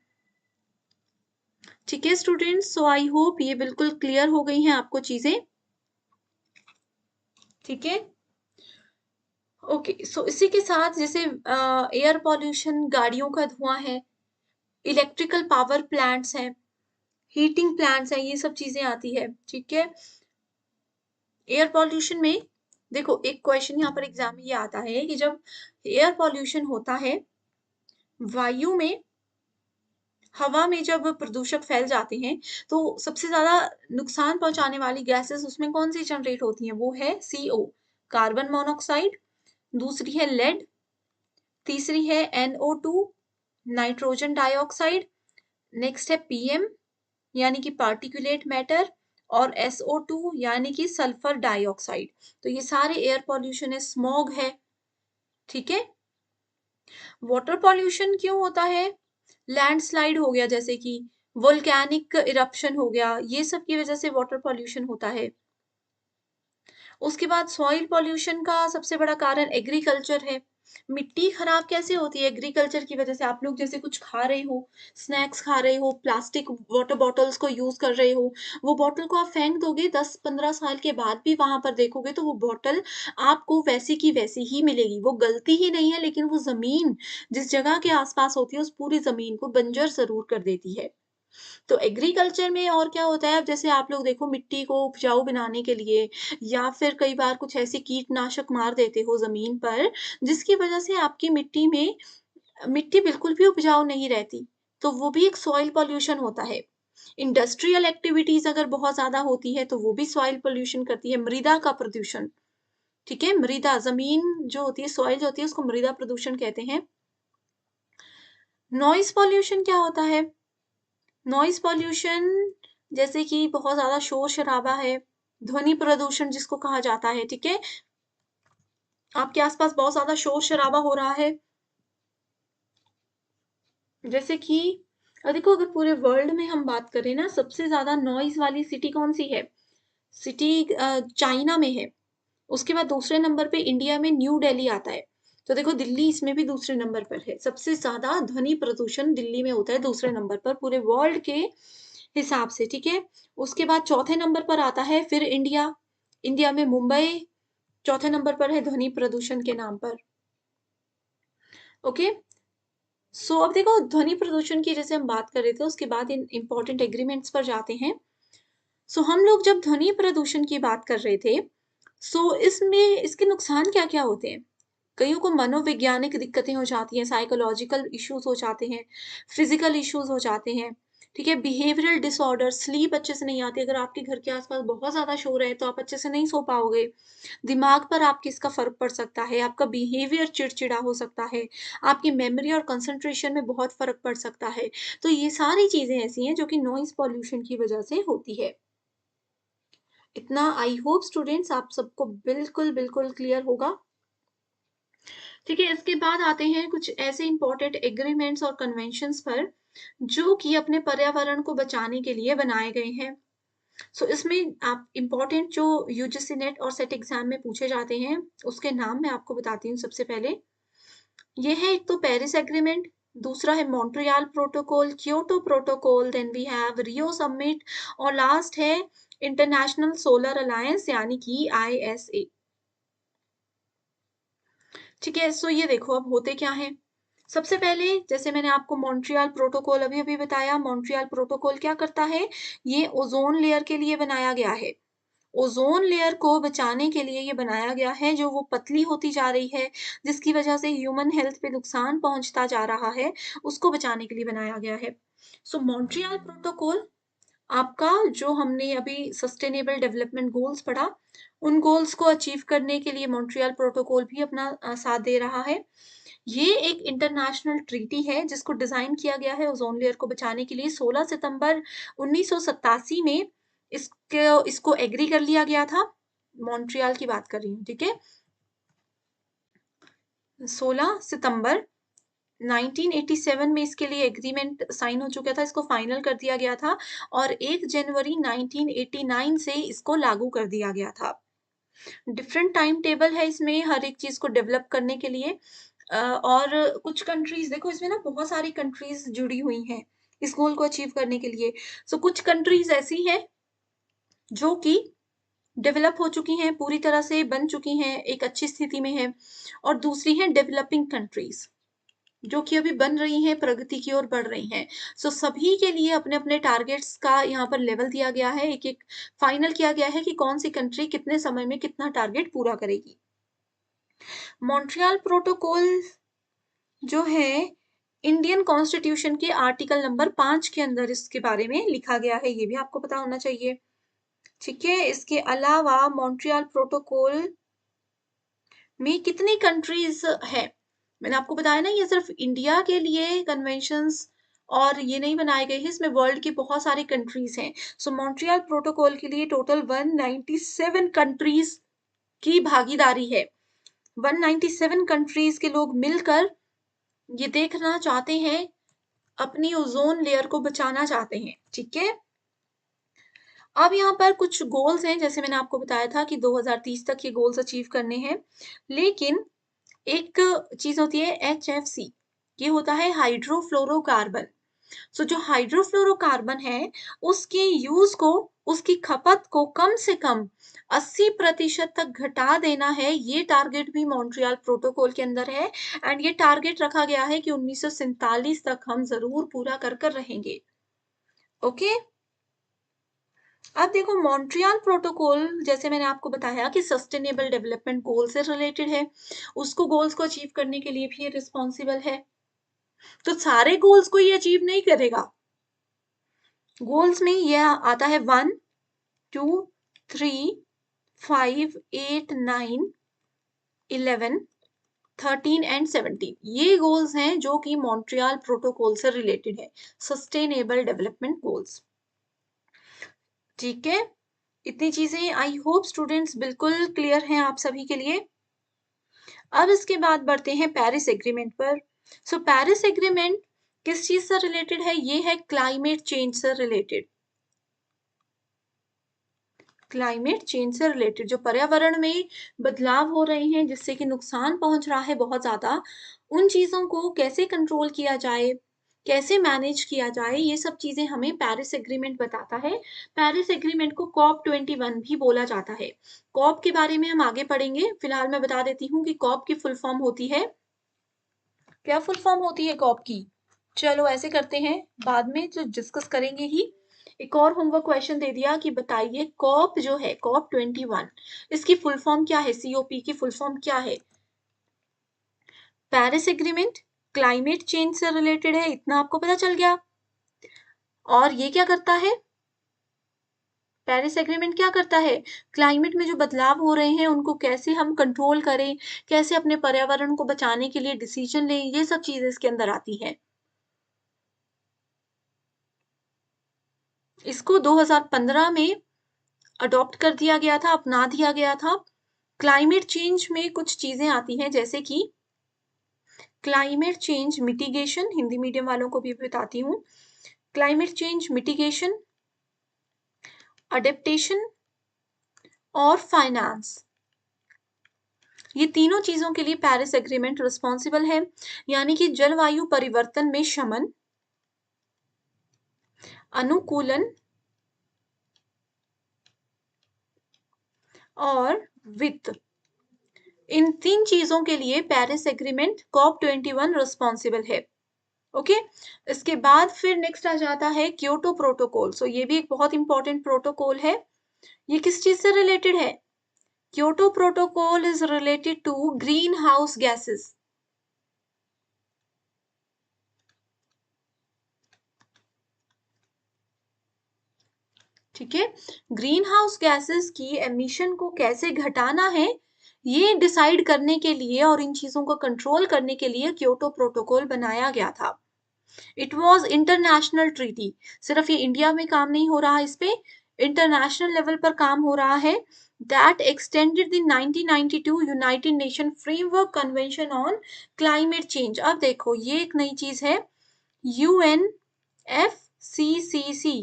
ठीक है स्टूडेंट्स, सो आई होप ये बिल्कुल क्लियर हो गई हैं आपको चीज़ें। ठीक है? ओके, सो इसी के साथ जैसे एयर पॉल्यूशन, गाड़ियों का धुआँ है, इलेक्ट्रिकल पावर प्लांट्स हैं, हीटिंग प्लांट्स हैं, ये सब चीज़ें आती है, ठीक है? एयर पॉल्यूशन में देखो एक क्वेश्चन यहाँ पर एग्ज़ाम में ये आता है कि जब एयर पॉल्यूशन होता है, वायु में, हवा में जब प्रदूषक फैल जाते हैं, तो सबसे ज़्यादा नुकसान पहुँचाने वाली गैसेज़ उसमें कौन-सी जनरेट होती हैं? वो है CO, कार्बन मोनोक्साइड, दूसरी है लेड, तीसरी है NO2 नाइट्रोजन डाइऑक्साइड, नेक्स्ट है PM यानी कि पार्टिकुलेट मैटर, और SO2 यानी कि सल्फर डाइऑक्साइड। तो ये सारे एयर पॉल्यूशन है, स्मॉग है, ठीक है। वाटर पॉल्यूशन क्यों होता है? लैंडस्लाइड हो गया जैसे कि, वोल्केनिक इरप्शन हो गया, ये सब की वजह से वाटर पॉल्यूशन होता है। उसके बाद सॉइल पॉल्यूशन का सबसे बड़ा कारण एग्रीकल्चर है। मिट्टी खराब कैसे होती है एग्रीकल्चर की वजह से? आप लोग जैसे कुछ खा रहे हो, स्नैक्स खा रहे हो, प्लास्टिक वाटर बॉटल्स को यूज कर रहे हो, वो बॉटल को आप फेंक दोगे, 10-15 साल के बाद भी वहां पर देखोगे तो वो बॉटल आपको वैसी की वैसी ही मिलेगी। वो गलती ही नहीं है, लेकिन वो जमीन जिस जगह के आसपास होती है उस पूरी जमीन को बंजर जरूर कर देती है। तो एग्रीकल्चर में और क्या होता है, अब जैसे आप लोग देखो मिट्टी को उपजाऊ बनाने के लिए या फिर कई बार कुछ ऐसे कीटनाशक मार देते हो ज़मीन पर, जिसकी वजह से आपकी मिट्टी में मिट्टी बिल्कुल भी उपजाऊ नहीं रहती, तो वो भी एक सॉइल पॉल्यूशन होता है। इंडस्ट्रियल एक्टिविटीज़ अगर बहुत ज़्यादा होती है, तो वो भी सॉइल पॉल्यूशन करती है। मृदा का प्रदूषण, ठीक है? मृदा, ज़मीन जो होती है, सॉइल जो होती है, उसको मृदा प्रदूषण कहते हैं। नॉइज़ पॉल्यूशन क्या होता है? नॉइज़ पॉल्यूशन जैसे कि बहुत ज़्यादा शोर-शराबा है, ध्वनि प्रदूषण जिसको कहा जाता है, ठीक है? आपके आस-पास बहुत ज़्यादा शोर-शराबा हो रहा है, जैसे कि देखो अगर पूरे वर्ल्ड में हम बात करें ना, सबसे ज़्यादा नॉइज़ वाली सिटी कौन-सी है? सिटी चाइना में है, उसके बाद दूसरे नंबर पे इंडिया में न्यू दिल्ली आता है। तो देखो दिल्ली इसमें भी दूसरे नंबर पर है, सबसे ज़्यादा ध्वनि प्रदूषण दिल्ली में होता है दूसरे नंबर पर पूरे वर्ल्ड के हिसाब से, ठीक है? उसके बाद चौथे नंबर पर आता है फिर इंडिया, इंडिया में मुंबई चौथे नंबर पर है ध्वनि प्रदूषण के नाम पर, ओके? सो अब देखो ध्वनि प्रदूषण की जैसे हम बात कर रहे थे, उसके बाद इन इम्पोर्टेंट एग्रीमेंट्स पर जाते हैं। सो हम लोग जब ध्वनि प्रदूषण की बात कर रहे थे, सो इसमें इसके नुकसान क्या-क्या होते हैं? कइयों को मनोवैज्ञानिक दिक्कतें हो जाती हैं, साइकोलॉजिकल इश्यूज़ हो जाते हैं, फिज़िकल इश्यूज़ हो जाते हैं, ठीक है? बिहेवियरल डिसऑर्डर, स्लीप अच्छे से नहीं आती, अगर आपके घर के आस-पास बहुत ज़्यादा शोर है, तो आप अच्छे से नहीं सो पाओगे। दिमाग पर आपके इसका फ़र्क पड़ सकता है, आपका बिहेवियर चिड़चिड़ा हो सकता है, आपकी मेमोरी और कंसंट्रेशन में बहुत फ़र्क पड़ सकता है। तो ये सारी चीज़ें ऐसी हैं, जो कि नॉइज़ पॉल्यूशन की वजह से होती है। इतना आई होप स्टूडेंट्स आप सबको बिल्कुल क्लियर होगा। ठीक है, इसके बाद आते हैं कुछ ऐसे इम्पोर्टेंट एग्रीमेंट्स और कन्वेंशंस पर, जो कि अपने पर्यावरण को बचाने के लिए बनाए गए हैं। सो इसमें आप इम्पोर्टेंट जो यूजीसी नेट और सेट एग्जाम में पूछे जाते हैं, उसके नाम मैं आपको बताती हूँ सबसे पहले। ये है एक तो पेरिस एग्रीमेंट, दूसरा है Montreal protocol, Kyoto protocol, then we have Rio summit और लास्ट है इंटरनेशनल सोलर अलायंस यानी कि ISA। ठीक है, सो ये देखो अब होते क्या हैं। सबसे पहले जैसे मैंने आपको मॉन्ट्रियल प्रोटोकॉल अभी-अभी बताया, मॉन्ट्रियल प्रोटोकॉल क्या करता है? ये ओज़ोन लेयर के लिए बनाया गया है। ओज़ोन लेयर को बचाने के लिए ये बनाया गया है, जो वो पतली होती जा रही है, जिसकी वजह से ह्यूमन हेल्थ पे नुकसान पहुँचता जा रहा है, उसको बचाने के लिए बनाया गया है। सो मॉन्ट्रियल प्रोटोकॉल आपका जो हमने अभी सस्टेनेबल डेवलपमेंट गोल्स पढ़ा, उन गोल्स को अचीव करने के लिए मॉन्ट्रियल प्रोटोकॉल भी अपना साथ दे रहा है। ये एक इंटरनेशनल ट्रीटी है जिसको डिज़ाइन किया गया है ओज़ोन लेयर को बचाने के लिए। 16 सितंबर 1987 में इसको एग्री कर लिया गया था। मॉन्ट्रियल की बात कर रही हूँ, ठीक है? 16 सितंबर 1987 में इसके लिए एग्रीमेंट साइन हो चुका था, इसको फाइनल कर दिया गया था और 1 जनवरी 1989 से इसको लागू कर दिया गया था। डिफरेंट टाइम टेबल है इसमें हर एक चीज़ को डेवलप करने के लिए और कुछ कंट्रीज़ देखो इसमें ना बहुत सारी कंट्रीज़ जुड़ी हुई हैं, इस गोल को अचीव करने के लिए। सो कुछ कंट्रीज़ ऐसी हैं जो कि डेवलप हो चुकी हैं, पूरी तरह से बन चुकी हैं, एक अच्छी स्थिति में हैं और दूसरी हैं डेवलपिंग कंट्रीज़। जो कि अभी बन रही हैं, प्रगति की ओर बढ़ रही हैं। सो सभी के लिए अपने-अपने टारगेट्स का यहाँ पर लेवल दिया गया है, एक-एक फाइनल किया गया है कि कौन-सी कंट्री कितने समय में कितना टारगेट पूरा करेगी। मॉन्ट्रियल प्रोटोकॉल जो है, इंडियन कॉन्स्टिट्यूशन के आर्टिकल नंबर 5 के अंदर इसके बारे में लिखा गया है, ये भी आपको पता होना चाहिए। ठीक है? इसके अलावा मॉन्ट्रियल प्रोटोकॉल में कितनी कंट्रीज है? मैंने आपको बताया ना, ये सिर्फ इंडिया के लिए कन्वेंशंस और ये नहीं बनाए गए हैं, इसमें वर्ल्ड की बहुत सारी कंट्रीज हैं। सो मॉन्ट्रियल प्रोटोकॉल के लिए टोटल 197 कंट्रीज की भागीदारी है। 197 कंट्रीज के लोग मिलकर ये देखना चाहते हैं, अपनी ओजोन लेयर को बचाना चाहते हैं, ठीक है। अब यहाँ पर कुछ गोल्स हैं, जैसे मैंने आपको बताया था कि 2030 तक ये गोल्स अचीव करने हैं। लेकिन एक चीज होती है HFC, ये होता है हाइड्रोफ्लोरोकार्बन। सो जो हाइड्रोफ्लोरोकार्बन है, उसके यूज को, उसकी खपत को कम से कम 80% तक घटा देना है। ये टारगेट भी मॉन्ट्रियल प्रोटोकॉल के अंदर है एंड ये टारगेट रखा गया है कि 1947 तक हम जरूर पूरा कर कर रहेंगे। ओके। अब देखो, मॉन्ट्रियल प्रोटोकॉल जैसे मैंने आपको बताया कि सस्टेनेबल डेवलपमेंट गोल से रिलेटेड है, उसको गोल्स को अचीव करने के लिए भी ये रिस्पॉन्सिबल है। तो सारे गोल्स को ये अचीव नहीं करेगा। गोल्स में ये आता है 1, 2, 3, 5, 8, 9, 11, 13 एंड 17। ये गोल्स हैं जो कि मॉन्ट्रियल प्रोटोकॉल से रिलेटेड है, सस्टेनेबल डेवलपमेंट गोल्स। ठीक है, इतनी चीजें आई होप स्टूडेंट्स बिल्कुल क्लियर हैं आप सभी के लिए। अब इसके बाद बढ़ते हैं पेरिस एग्रीमेंट पर। सो पेरिस एग्रीमेंट किस चीज से रिलेटेड है? ये है क्लाइमेट चेंज से रिलेटेड। क्लाइमेट चेंज से रिलेटेड जो पर्यावरण में बदलाव हो रहे हैं, जिससे कि नुकसान पहुंच रहा है बहुत ज्यादा, उन चीजों को कैसे कंट्रोल किया जाए, कैसे मैनेज किया जाए, ये सब चीजें हमें पेरिस एग्रीमेंट बताता है। पेरिस एग्रीमेंट को COP21 भी बोला जाता है। कॉप के बारे में हम आगे पढ़ेंगे, फिलहाल मैं बता देती हूँ कि कॉप की फुल फॉर्म होती है, क्या फुल फॉर्म होती है कॉप की? चलो ऐसे करते हैं, बाद में जो डिस्कस करेंगे ही। एक और होमवर्क क्वेश्चन दे दिया कि बताइए कॉप जो है, COP21, इसकी फुल फॉर्म क्या है? COP की फुल फॉर्म क्या है? पेरिस एग्रीमेंट क्लाइमेट चेंज से रिलेटेड है, इतना आपको पता चल गया। और ये क्या करता है? पेरिस एग्रीमेंट क्या करता है? क्लाइमेट में जो बदलाव हो रहे हैं उनको कैसे हम कंट्रोल करें, कैसे अपने पर्यावरण को बचाने के लिए डिसीजन लें, ये सब चीजें इसके अंदर आती हैं। इसको 2015 में अडॉप्ट कर दिया गया था, अपना दिया गया था। क्लाइमेट चेंज में कुछ चीजें आती हैं, जैसे कि climate change mitigation, Hindi medium वालों को भी बताती हूँ। क्लाइमेट चेंज मिटिगेशन, अडेप्टेशन और फाइनेंस, ये तीनों चीजों के लिए पेरिस एग्रीमेंट रिस्पॉन्सिबल है। यानी कि जलवायु परिवर्तन में शमन, अनुकूलन और वित्त, इन 3 चीजों के लिए पेरिस एग्रीमेंट COP21 रिस्पॉन्सिबल है। ओके। इसके बाद फिर नेक्स्ट आ जाता है क्योटो प्रोटोकॉल। सो ये भी एक बहुत इंपॉर्टेंट प्रोटोकॉल है। ये किस चीज से रिलेटेड है? Kyoto protocol is related to green house gases. ठीक है, ग्रीन हाउस गैसेस की एमिशन को कैसे घटाना है, ये डिसाइड करने के लिए और इन चीजों को कंट्रोल करने के लिए क्योटो प्रोटोकॉल बनाया गया था। It was international treaty. सिर्फ ये इंडिया में काम नहीं हो रहा, इस पे इंटरनेशनल लेवल पर काम हो रहा है। That extended the 1992 United nation framework convention on climate change. अब देखो, ये एक नई चीज है, UNFCCC,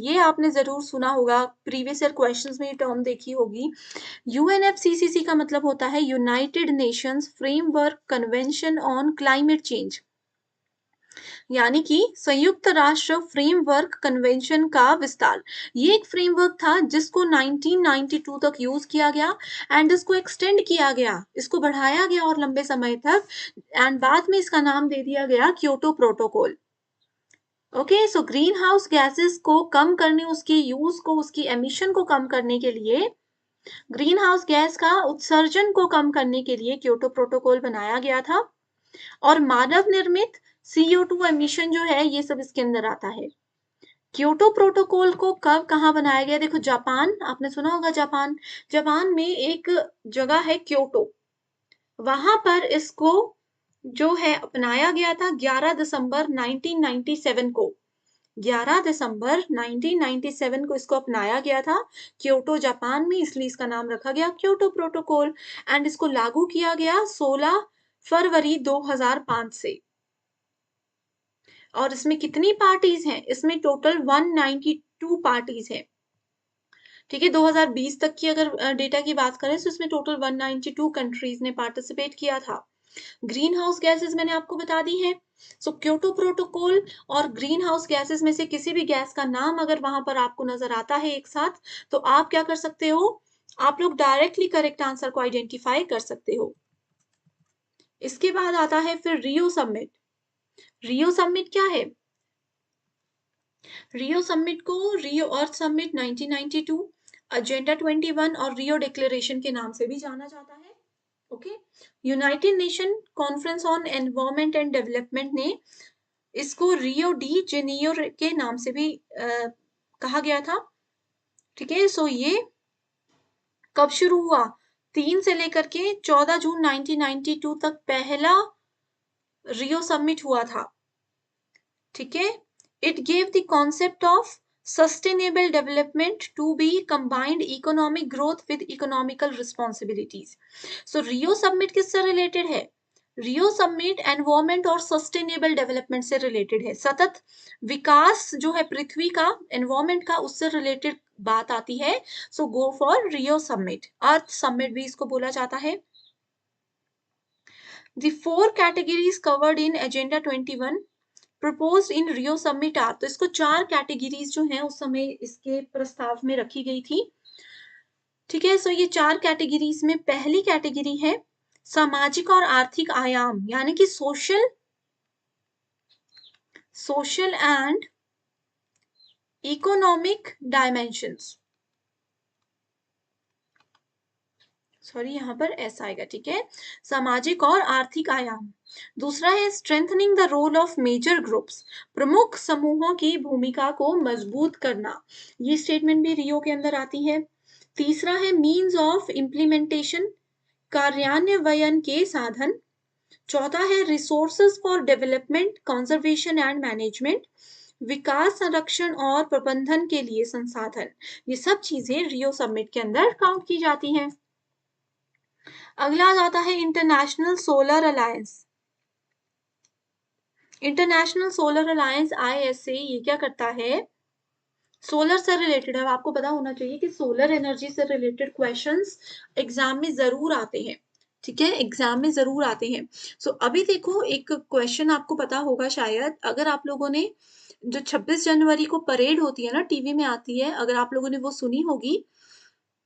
ये आपने जरूर सुना होगा, प्रीवियस ईयर क्वेश्चंस में ये टर्म देखी होगी। UNFCCC का मतलब होता है United Nations framework convention on climate change, यानी कि संयुक्त राष्ट्र फ्रेमवर्क कन्वेंशन का विस्तार। ये एक फ्रेमवर्क था जिसको 1992 तक यूज किया गया एंड इसको एक्सटेंड किया गया, इसको बढ़ाया गया और लंबे समय तक, एंड बाद में इसका नाम दे दिया गया Kyoto protocol. Okay. So green house gases को कम करने, उसकी यूज को, उसकी एमिशन को कम करने के लिए, ग्रीन हाउस गैस का उत्सर्जन को कम करने के लिए क्योटो प्रोटोकॉल बनाया गया था। और मानव निर्मित CO2 एमिशन जो है, ये सब इसके अंदर आता है। क्योटो प्रोटोकॉल को कब कहाँ बनाया गया? देखो, जापान, आपने सुना होगा जापान। जापान में एक जगह है क्योटो, वहां पर इसको जो है अपनाया गया था 11 दिसंबर 1997 को। 11 दिसंबर 1997 को इसको अपनाया गया था क्योटो जापान में, इसलिए इसका नाम रखा गया क्योटो प्रोटोकॉल। एंड इसको लागू किया गया 16 फरवरी 2005 से। और इसमें कितनी पार्टीज हैं? इसमें टोटल 192 पार्टीज हैं। ठीक है, 2020 तक की अगर डेटा की बात करें तो इसमें टोटल 192 कंट्रीज ने पार्टिसिपेट किया था। ग्रीन हाउस गैसेस मैंने आपको बता दी है। सो क्योटो प्रोटोकॉल और ग्रीन हाउस गैसेस में से किसी भी गैस का नाम अगर वहां पर आपको नजर आता है एक साथ, तो आप क्या कर सकते हो? आप लोग डायरेक्टली करेक्ट आंसर को आइडेंटिफाई कर सकते हो। इसके बाद आता है फिर रियो समिट। रियो समिट क्या है? रियो समिट को रियो अर्थ समिट 1992, एजेंडा 21 और रियो डिक्लेरेशन के नाम से भी जाना जाता है। Okay, United nation conference on environment and development ने इसको रियो डी जेनियो के नाम से भी कहा गया था। ठीक है, सो ये कब शुरू हुआ? 3 से लेकर के 14 जून 1992 तक पहला रियो समिट हुआ था। ठीक है, it gave the concept of sustainable development to be combined economic growth with economical responsibilities. So Rio summit किससे रिलेटेड है? रियो समिट एनवायरमेंट और सस्टेनेबल डेवलपमेंट से रिलेटेड है। सतत विकास जो है पृथ्वी का, एनवायरमेंट का, उससे रिलेटेड बात आती है। So go for Rio summit. Earth Summit भी इसको बोला जाता है। The 4 categories covered in Agenda 21 proposed in Rio Summit are, तो इसको 4 कैटेगरीज जो हैं उस समय इसके प्रस्ताव में रखी गई थी। ठीक है, सो ये 4 कैटेगरीज में पहली कैटेगरी है सामाजिक और आर्थिक आयाम, यानी कि social and economic dimensions. Sorry, यहाँ पर ऐसा आएगा। ठीक है, सामाजिक और आर्थिक आयाम। दूसरा है strengthening the role of major groups, प्रमुख समूहों की भूमिका को मजबूत करना। ये स्टेटमेंट भी रियो के अंदर आती है। तीसरा है मीन्स ऑफ इम्प्लीमेंटेशन, कार्यान्वयन के साधन। चौथा है resources for development, conservation and management, विकास, संरक्षण और प्रबंधन के लिए संसाधन। ये सब चीजें रियो समिट के अंदर काउंट की जाती हैं। अगला जाता है international solar alliance. International solar alliance ISA, ये क्या करता है? सोलर से रिलेटेड है। आपको पता होना चाहिए कि सोलर एनर्जी से रिलेटेड क्वेश्चंस एग्जाम में जरूर आते हैं। ठीक है, एग्जाम में जरूर आते हैं। सो अभी देखो, एक क्वेश्चन आपको पता होगा शायद, अगर आप लोगों ने जो 26 जनवरी को परेड होती है ना, टीवी में आती है, अगर आप लोगों ने वो सुनी होगी,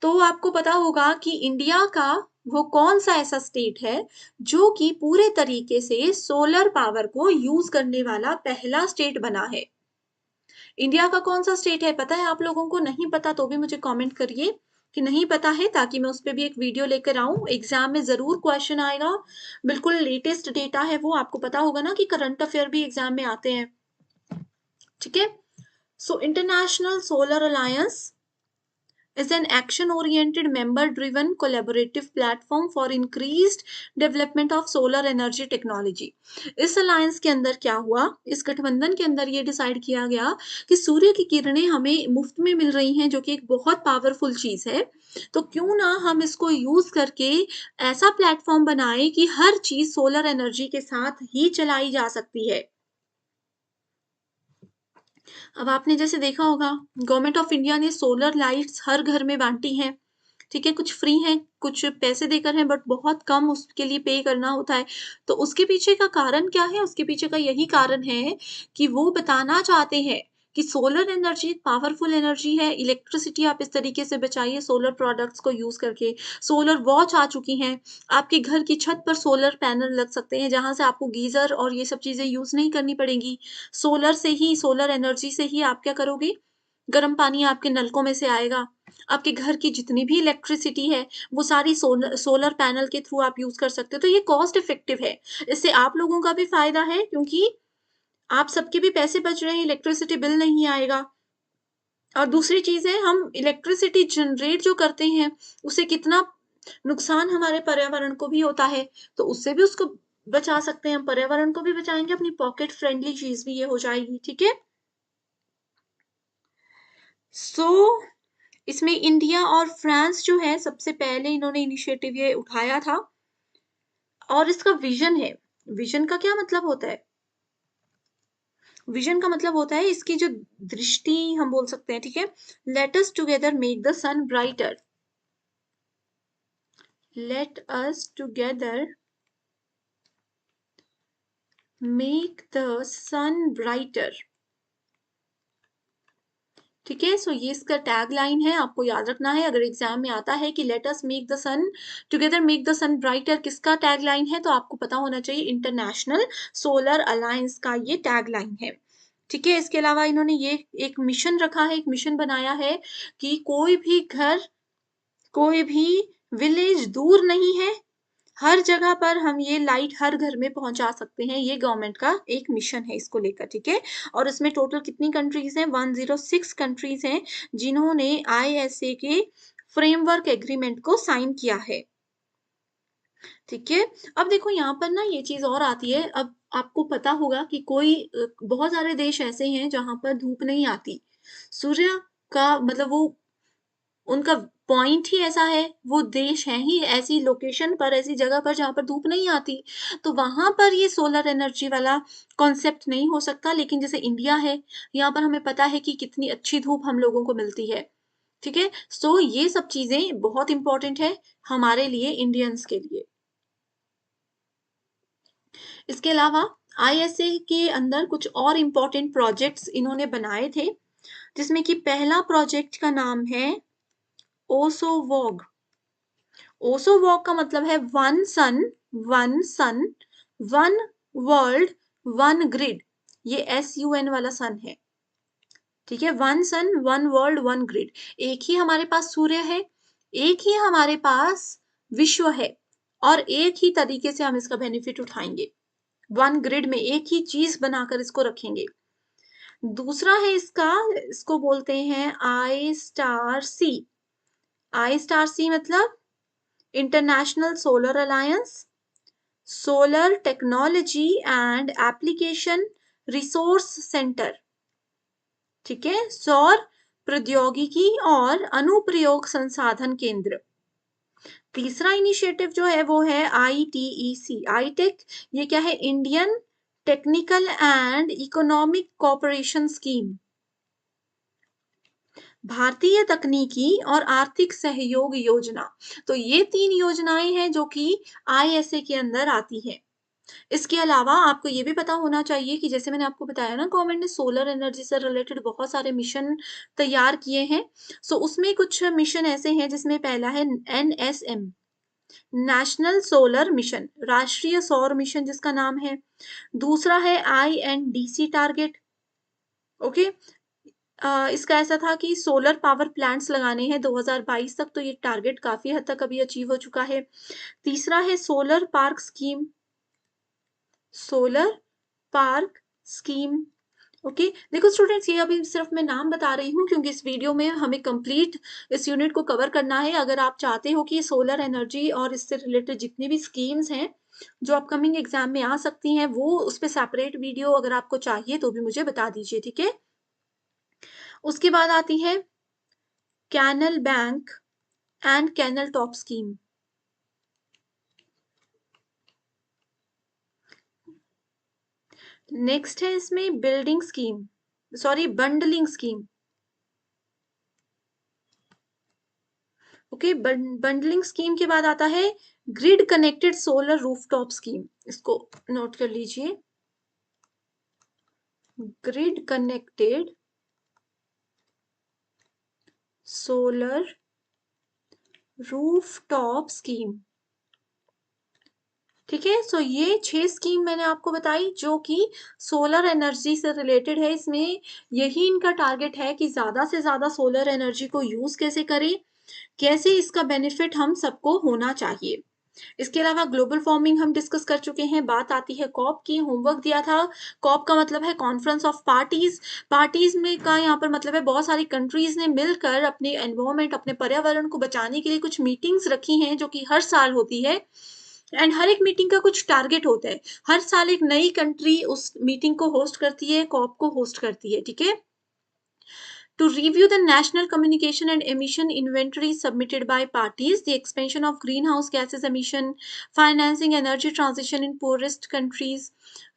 तो आपको पता होगा कि इंडिया का वो कौन सा ऐसा स्टेट है जो कि पूरे तरीके से सोलर पावर को यूज करने वाला पहला स्टेट बना है। इंडिया का कौन सा स्टेट है पता है आप लोगों को? नहीं पता तो भी मुझे कमेंट करिए कि नहीं पता है, ताकि मैं उस पर भी एक वीडियो लेकर आऊं। एग्जाम में जरूर क्वेश्चन आएगा, बिल्कुल लेटेस्ट डेटा है वो। आपको पता होगा ना कि करंट अफेयर भी एग्जाम में आते हैं। ठीक है, so International solar Alliance is an action-oriented, member-driven, collaborative platform for increased development of solar energy technology। इस अलायंस के अंदर क्या हुआ? इस गठबंधन के अंदर ये डिसाइड किया गया कि सूर्य की किरणें हमें मुफ्त में मिल रही हैं, जो कि एक बहुत पावरफुल चीज है, तो क्यों ना हम इसको यूज करके ऐसा प्लेटफॉर्म बनाए कि हर चीज सोलर एनर्जी के साथ ही चलाई जा सकती है। अब आपने जैसे देखा होगा, गवर्नमेंट ऑफ इंडिया ने सोलर लाइट्स हर घर में बांटी हैं। ठीक है, कुछ फ्री हैं, कुछ पैसे देकर हैं, बट बहुत कम उसके लिए पे करना होता है। तो उसके पीछे का कारण क्या है? उसके पीछे का यही कारण है कि वो बताना चाहते हैं कि सोलर एनर्जी पावरफुल एनर्जी है। इलेक्ट्रिसिटी आप इस तरीके से बचाइए सोलर प्रोडक्ट्स को यूज करके। सोलर वॉच आ चुकी हैं, आपके घर की छत पर सोलर पैनल लग सकते हैं, जहां से आपको गीजर और ये सब चीजें यूज नहीं करनी पड़ेंगी। सोलर से ही, सोलर एनर्जी से ही आप क्या करोगे? गर्म पानी आपके नलकों में से आएगा। आपके घर की जितनी भी इलेक्ट्रिसिटी है वो सारी सोलर पैनल के थ्रू आप यूज कर सकते हो। तो ये कॉस्ट इफेक्टिव है, इससे आप लोगों का भी फायदा है, क्योंकि आप सबके भी पैसे बच रहे हैं, इलेक्ट्रिसिटी बिल नहीं आएगा। और दूसरी चीज है, हम इलेक्ट्रिसिटी जनरेट जो करते हैं उसे कितना नुकसान हमारे पर्यावरण को भी होता है, तो उससे भी उसको बचा सकते हैं हम, पर्यावरण को भी बचाएँगे, अपनी पॉकेट फ्रेंडली चीज़ भी ये हो जाएगी, ठीक है? सो इसमें इंडिया और फ्रांस जो है सबसे पहले इन्होंने इनिशिएटिव ये उठाया था और इसका विज़न है। विज़न का क्या मतलब होता है? विज़न का मतलब होता है इसकी जो दृष्टि हम बोल सकते हैं, ठीक है? Let us together make the sun brighter. Let us together make the sun brighter. ठीक है, सो ये इसका टैग लाइन है, आपको याद रखना है। अगर एग्जाम में आता है कि let us make the sun together make the sun brighter, किसका टैग लाइन है, तो आपको पता होना चाहिए इंटरनेशनल सोलर अलायंस का ये टैग लाइन है। ठीक है, इसके अलावा इन्होंने ये एक मिशन रखा है, एक मिशन बनाया है कि कोई भी घर, कोई भी विलेज दूर नहीं है, हर जगह पर हम ये लाइट हर घर में पहुंचा सकते हैं। ये गवर्नमेंट का एक मिशन है इसको लेकर, ठीक है? और इसमें टोटल कितनी कंट्रीज हैं? 106 कंट्रीज हैं जिन्होंने आईएसए के फ्रेमवर्क एग्रीमेंट को साइन किया है। ठीक है, अब देखो यहाँ पर ना ये चीज और आती है। अब आपको पता होगा कि कोई बहुत सारे देश ऐसे हैं जहां पर धूप नहीं आती, सूर्य का मतलब वो उनका पॉइंट ही ऐसा है, वो देश हैं ही ऐसी लोकेशन पर, ऐसी जगह पर जहाँ पर धूप नहीं आती, तो वहाँ पर ये सोलर एनर्जी वाला कॉन्सेप्ट नहीं हो सकता। लेकिन जैसे इंडिया है, यहाँ पर हमें पता है कि कितनी अच्छी धूप हम लोगों को मिलती है, ठीक है? सो ये सब चीज़ें बहुत इम्पोर्टेंट है हमारे लिए, इंडियंस के लिए। इसके अलावा आईएसए के अंदर कुछ और इम्पोर्टेंट प्रोजेक्ट्स इन्होंने बनाए थे, जिसमें कि पहला प्रोजेक्ट का नाम है ओसोवॉग। ओसोवॉक का मतलब है वन सन, वन वर्ल्ड, वन ग्रिड। ये SUN वाला सन है, ठीक है? वन सन, वन वर्ल्ड, वन ग्रिड। एक ही हमारे पास सूर्य है, एक ही हमारे पास विश्व है, और एक ही तरीके से हम इसका बेनिफिट उठाएंगे। वन ग्रिड में एक ही चीज बनाकर इसको रखेंगे। दूसरा है इसका, इसको बोलते हैं I*C। I*C मतलब international solar alliance, solar technology and application resource centre. ठीक है, सौर प्रौद्योगिकी और अनुप्रयोग संसाधन केंद्र। तीसरा इनिशिएटिव जो है वो है ITEC, आईटेक। ये क्या है? Indian technical and economic cooperation scheme. भारतीय तकनीकी और आर्थिक सहयोग योजना। तो ये 3 योजनाएं हैं जो कि आईएसए के अंदर आती हैं। इसके अलावा आपको ये भी पता होना चाहिए कि जैसे मैंने आपको बताया ना, गवर्नमेंट ने सोलर एनर्जी से रिलेटेड बहुत सारे मिशन तैयार किए हैं। सो उसमें कुछ मिशन ऐसे हैं जिसमें पहला है NSM, नेशनल सोलर मिशन, राष्ट्रीय सौर मिशन जिसका नाम है। दूसरा है INDC टारगेट। ओके, इसका ऐसा था कि सोलर पावर प्लांट्स लगाने हैं 2022 तक, तो ये टारगेट काफी हद तक अभी अचीव हो चुका है। तीसरा है solar park scheme, solar park scheme. Okay, देखो स्टूडेंट्स, ये अभी सिर्फ मैं नाम बता रही हूँ क्योंकि इस वीडियो में हमें कंप्लीट इस यूनिट को कवर करना है। अगर आप चाहते हो कि सोलर एनर्जी और इससे रिलेटेड जितनी भी स्कीम्स हैं जो अपकमिंग एग्जाम में आ सकती हैं, वो उस पर सेपरेट वीडियो अगर आपको चाहिए तो भी मुझे बता दीजिए, ठीक है? उसके बाद आती है canal bank and canal top scheme. Next है इसमें building scheme, sorry bundling scheme. Okay, bundling scheme के बाद आता है grid connected solar rooftop scheme. इसको नोट कर लीजिए, grid connected solar rooftop scheme. ठीक है, सो ये 6 स्कीम मैंने आपको बताई जो कि सोलर एनर्जी से रिलेटेड है। इसमें यही इनका टारगेट है कि ज्यादा से ज्यादा सोलर एनर्जी को यूज कैसे करें, कैसे इसका बेनिफिट हम सबको होना चाहिए। इसके अलावा ग्लोबल वार्मिंग हम डिस्कस कर चुके हैं। बात आती है कॉप की, होमवर्क दिया था। कॉप का मतलब है कॉन्फ्रेंस ऑफ पार्टीज़। पार्टीज़ में का यहाँ पर मतलब है बहुत सारी कंट्रीज़ ने मिलकर अपने एनवायरनमेंट, अपने पर्यावरण को बचाने के लिए कुछ मीटिंग्स रखी हैं, जो कि हर साल होती है। एंड हर एक मीटिंग का कुछ टारगेट होता है। हर साल एक नई कंट्री उस मीटिंग को होस्ट करती है, कॉप को होस्ट करती है, ठीक है? To review the national communication and emission inventory submitted by parties, the expansion of greenhouse gases emission, financing energy transition in poorest countries,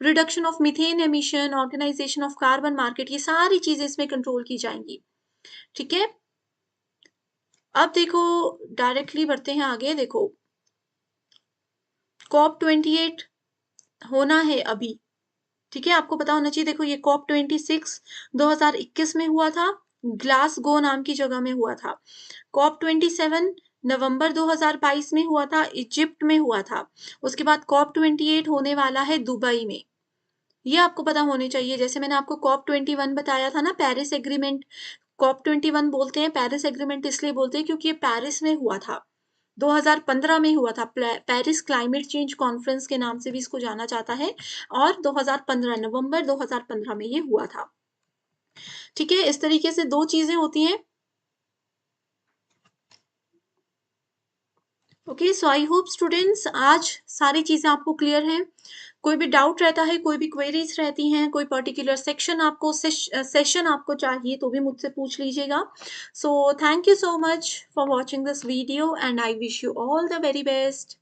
reduction of methane emission, organization of carbon market, ये सारी चीजें इसमें control की जाएंगी। ठीक है, अब देखो, डायरेक्टली बढ़ते हैं आगे। देखो, COP 28 होना है अभी, ठीक है, आपको पता होना चाहिए। देखो, ये COP 26 2021 में हुआ था, ग्लासगो नाम की जगह में हुआ था। COP 27 नवंबर 2022 में हुआ था, इजिप्ट में हुआ था। उसके बाद COP 28 होने वाला है दुबई में। ये आपको पता होने चाहिए। जैसे मैंने आपको COP 21 बताया था ना, पेरिस एग्रीमेंट। COP 21 बोलते हैं, पेरिस एग्रीमेंट इसलिए बोलते हैं क्योंकि ये पेरिस में हुआ था, 2015 में हुआ था। पेरिस क्लाइमेट चेंज कॉन्फ्रेंस के नाम से भी इसको जाना जाता है, और 2015 नवंबर 2015 में ये हुआ था। ठीक है, इस तरीके से दो चीजें होती हैं। Okay, so I hope students आज सारी चीजें आपको क्लियर हैं। कोई भी डाउट रहता है, कोई भी क्वेरीज रहती हैं, कोई पर्टिकुलर सेक्शन आपको सेशन आपको चाहिए तो भी मुझसे पूछ लीजिएगा। So thank you so much for watching this video and I wish you all the very best.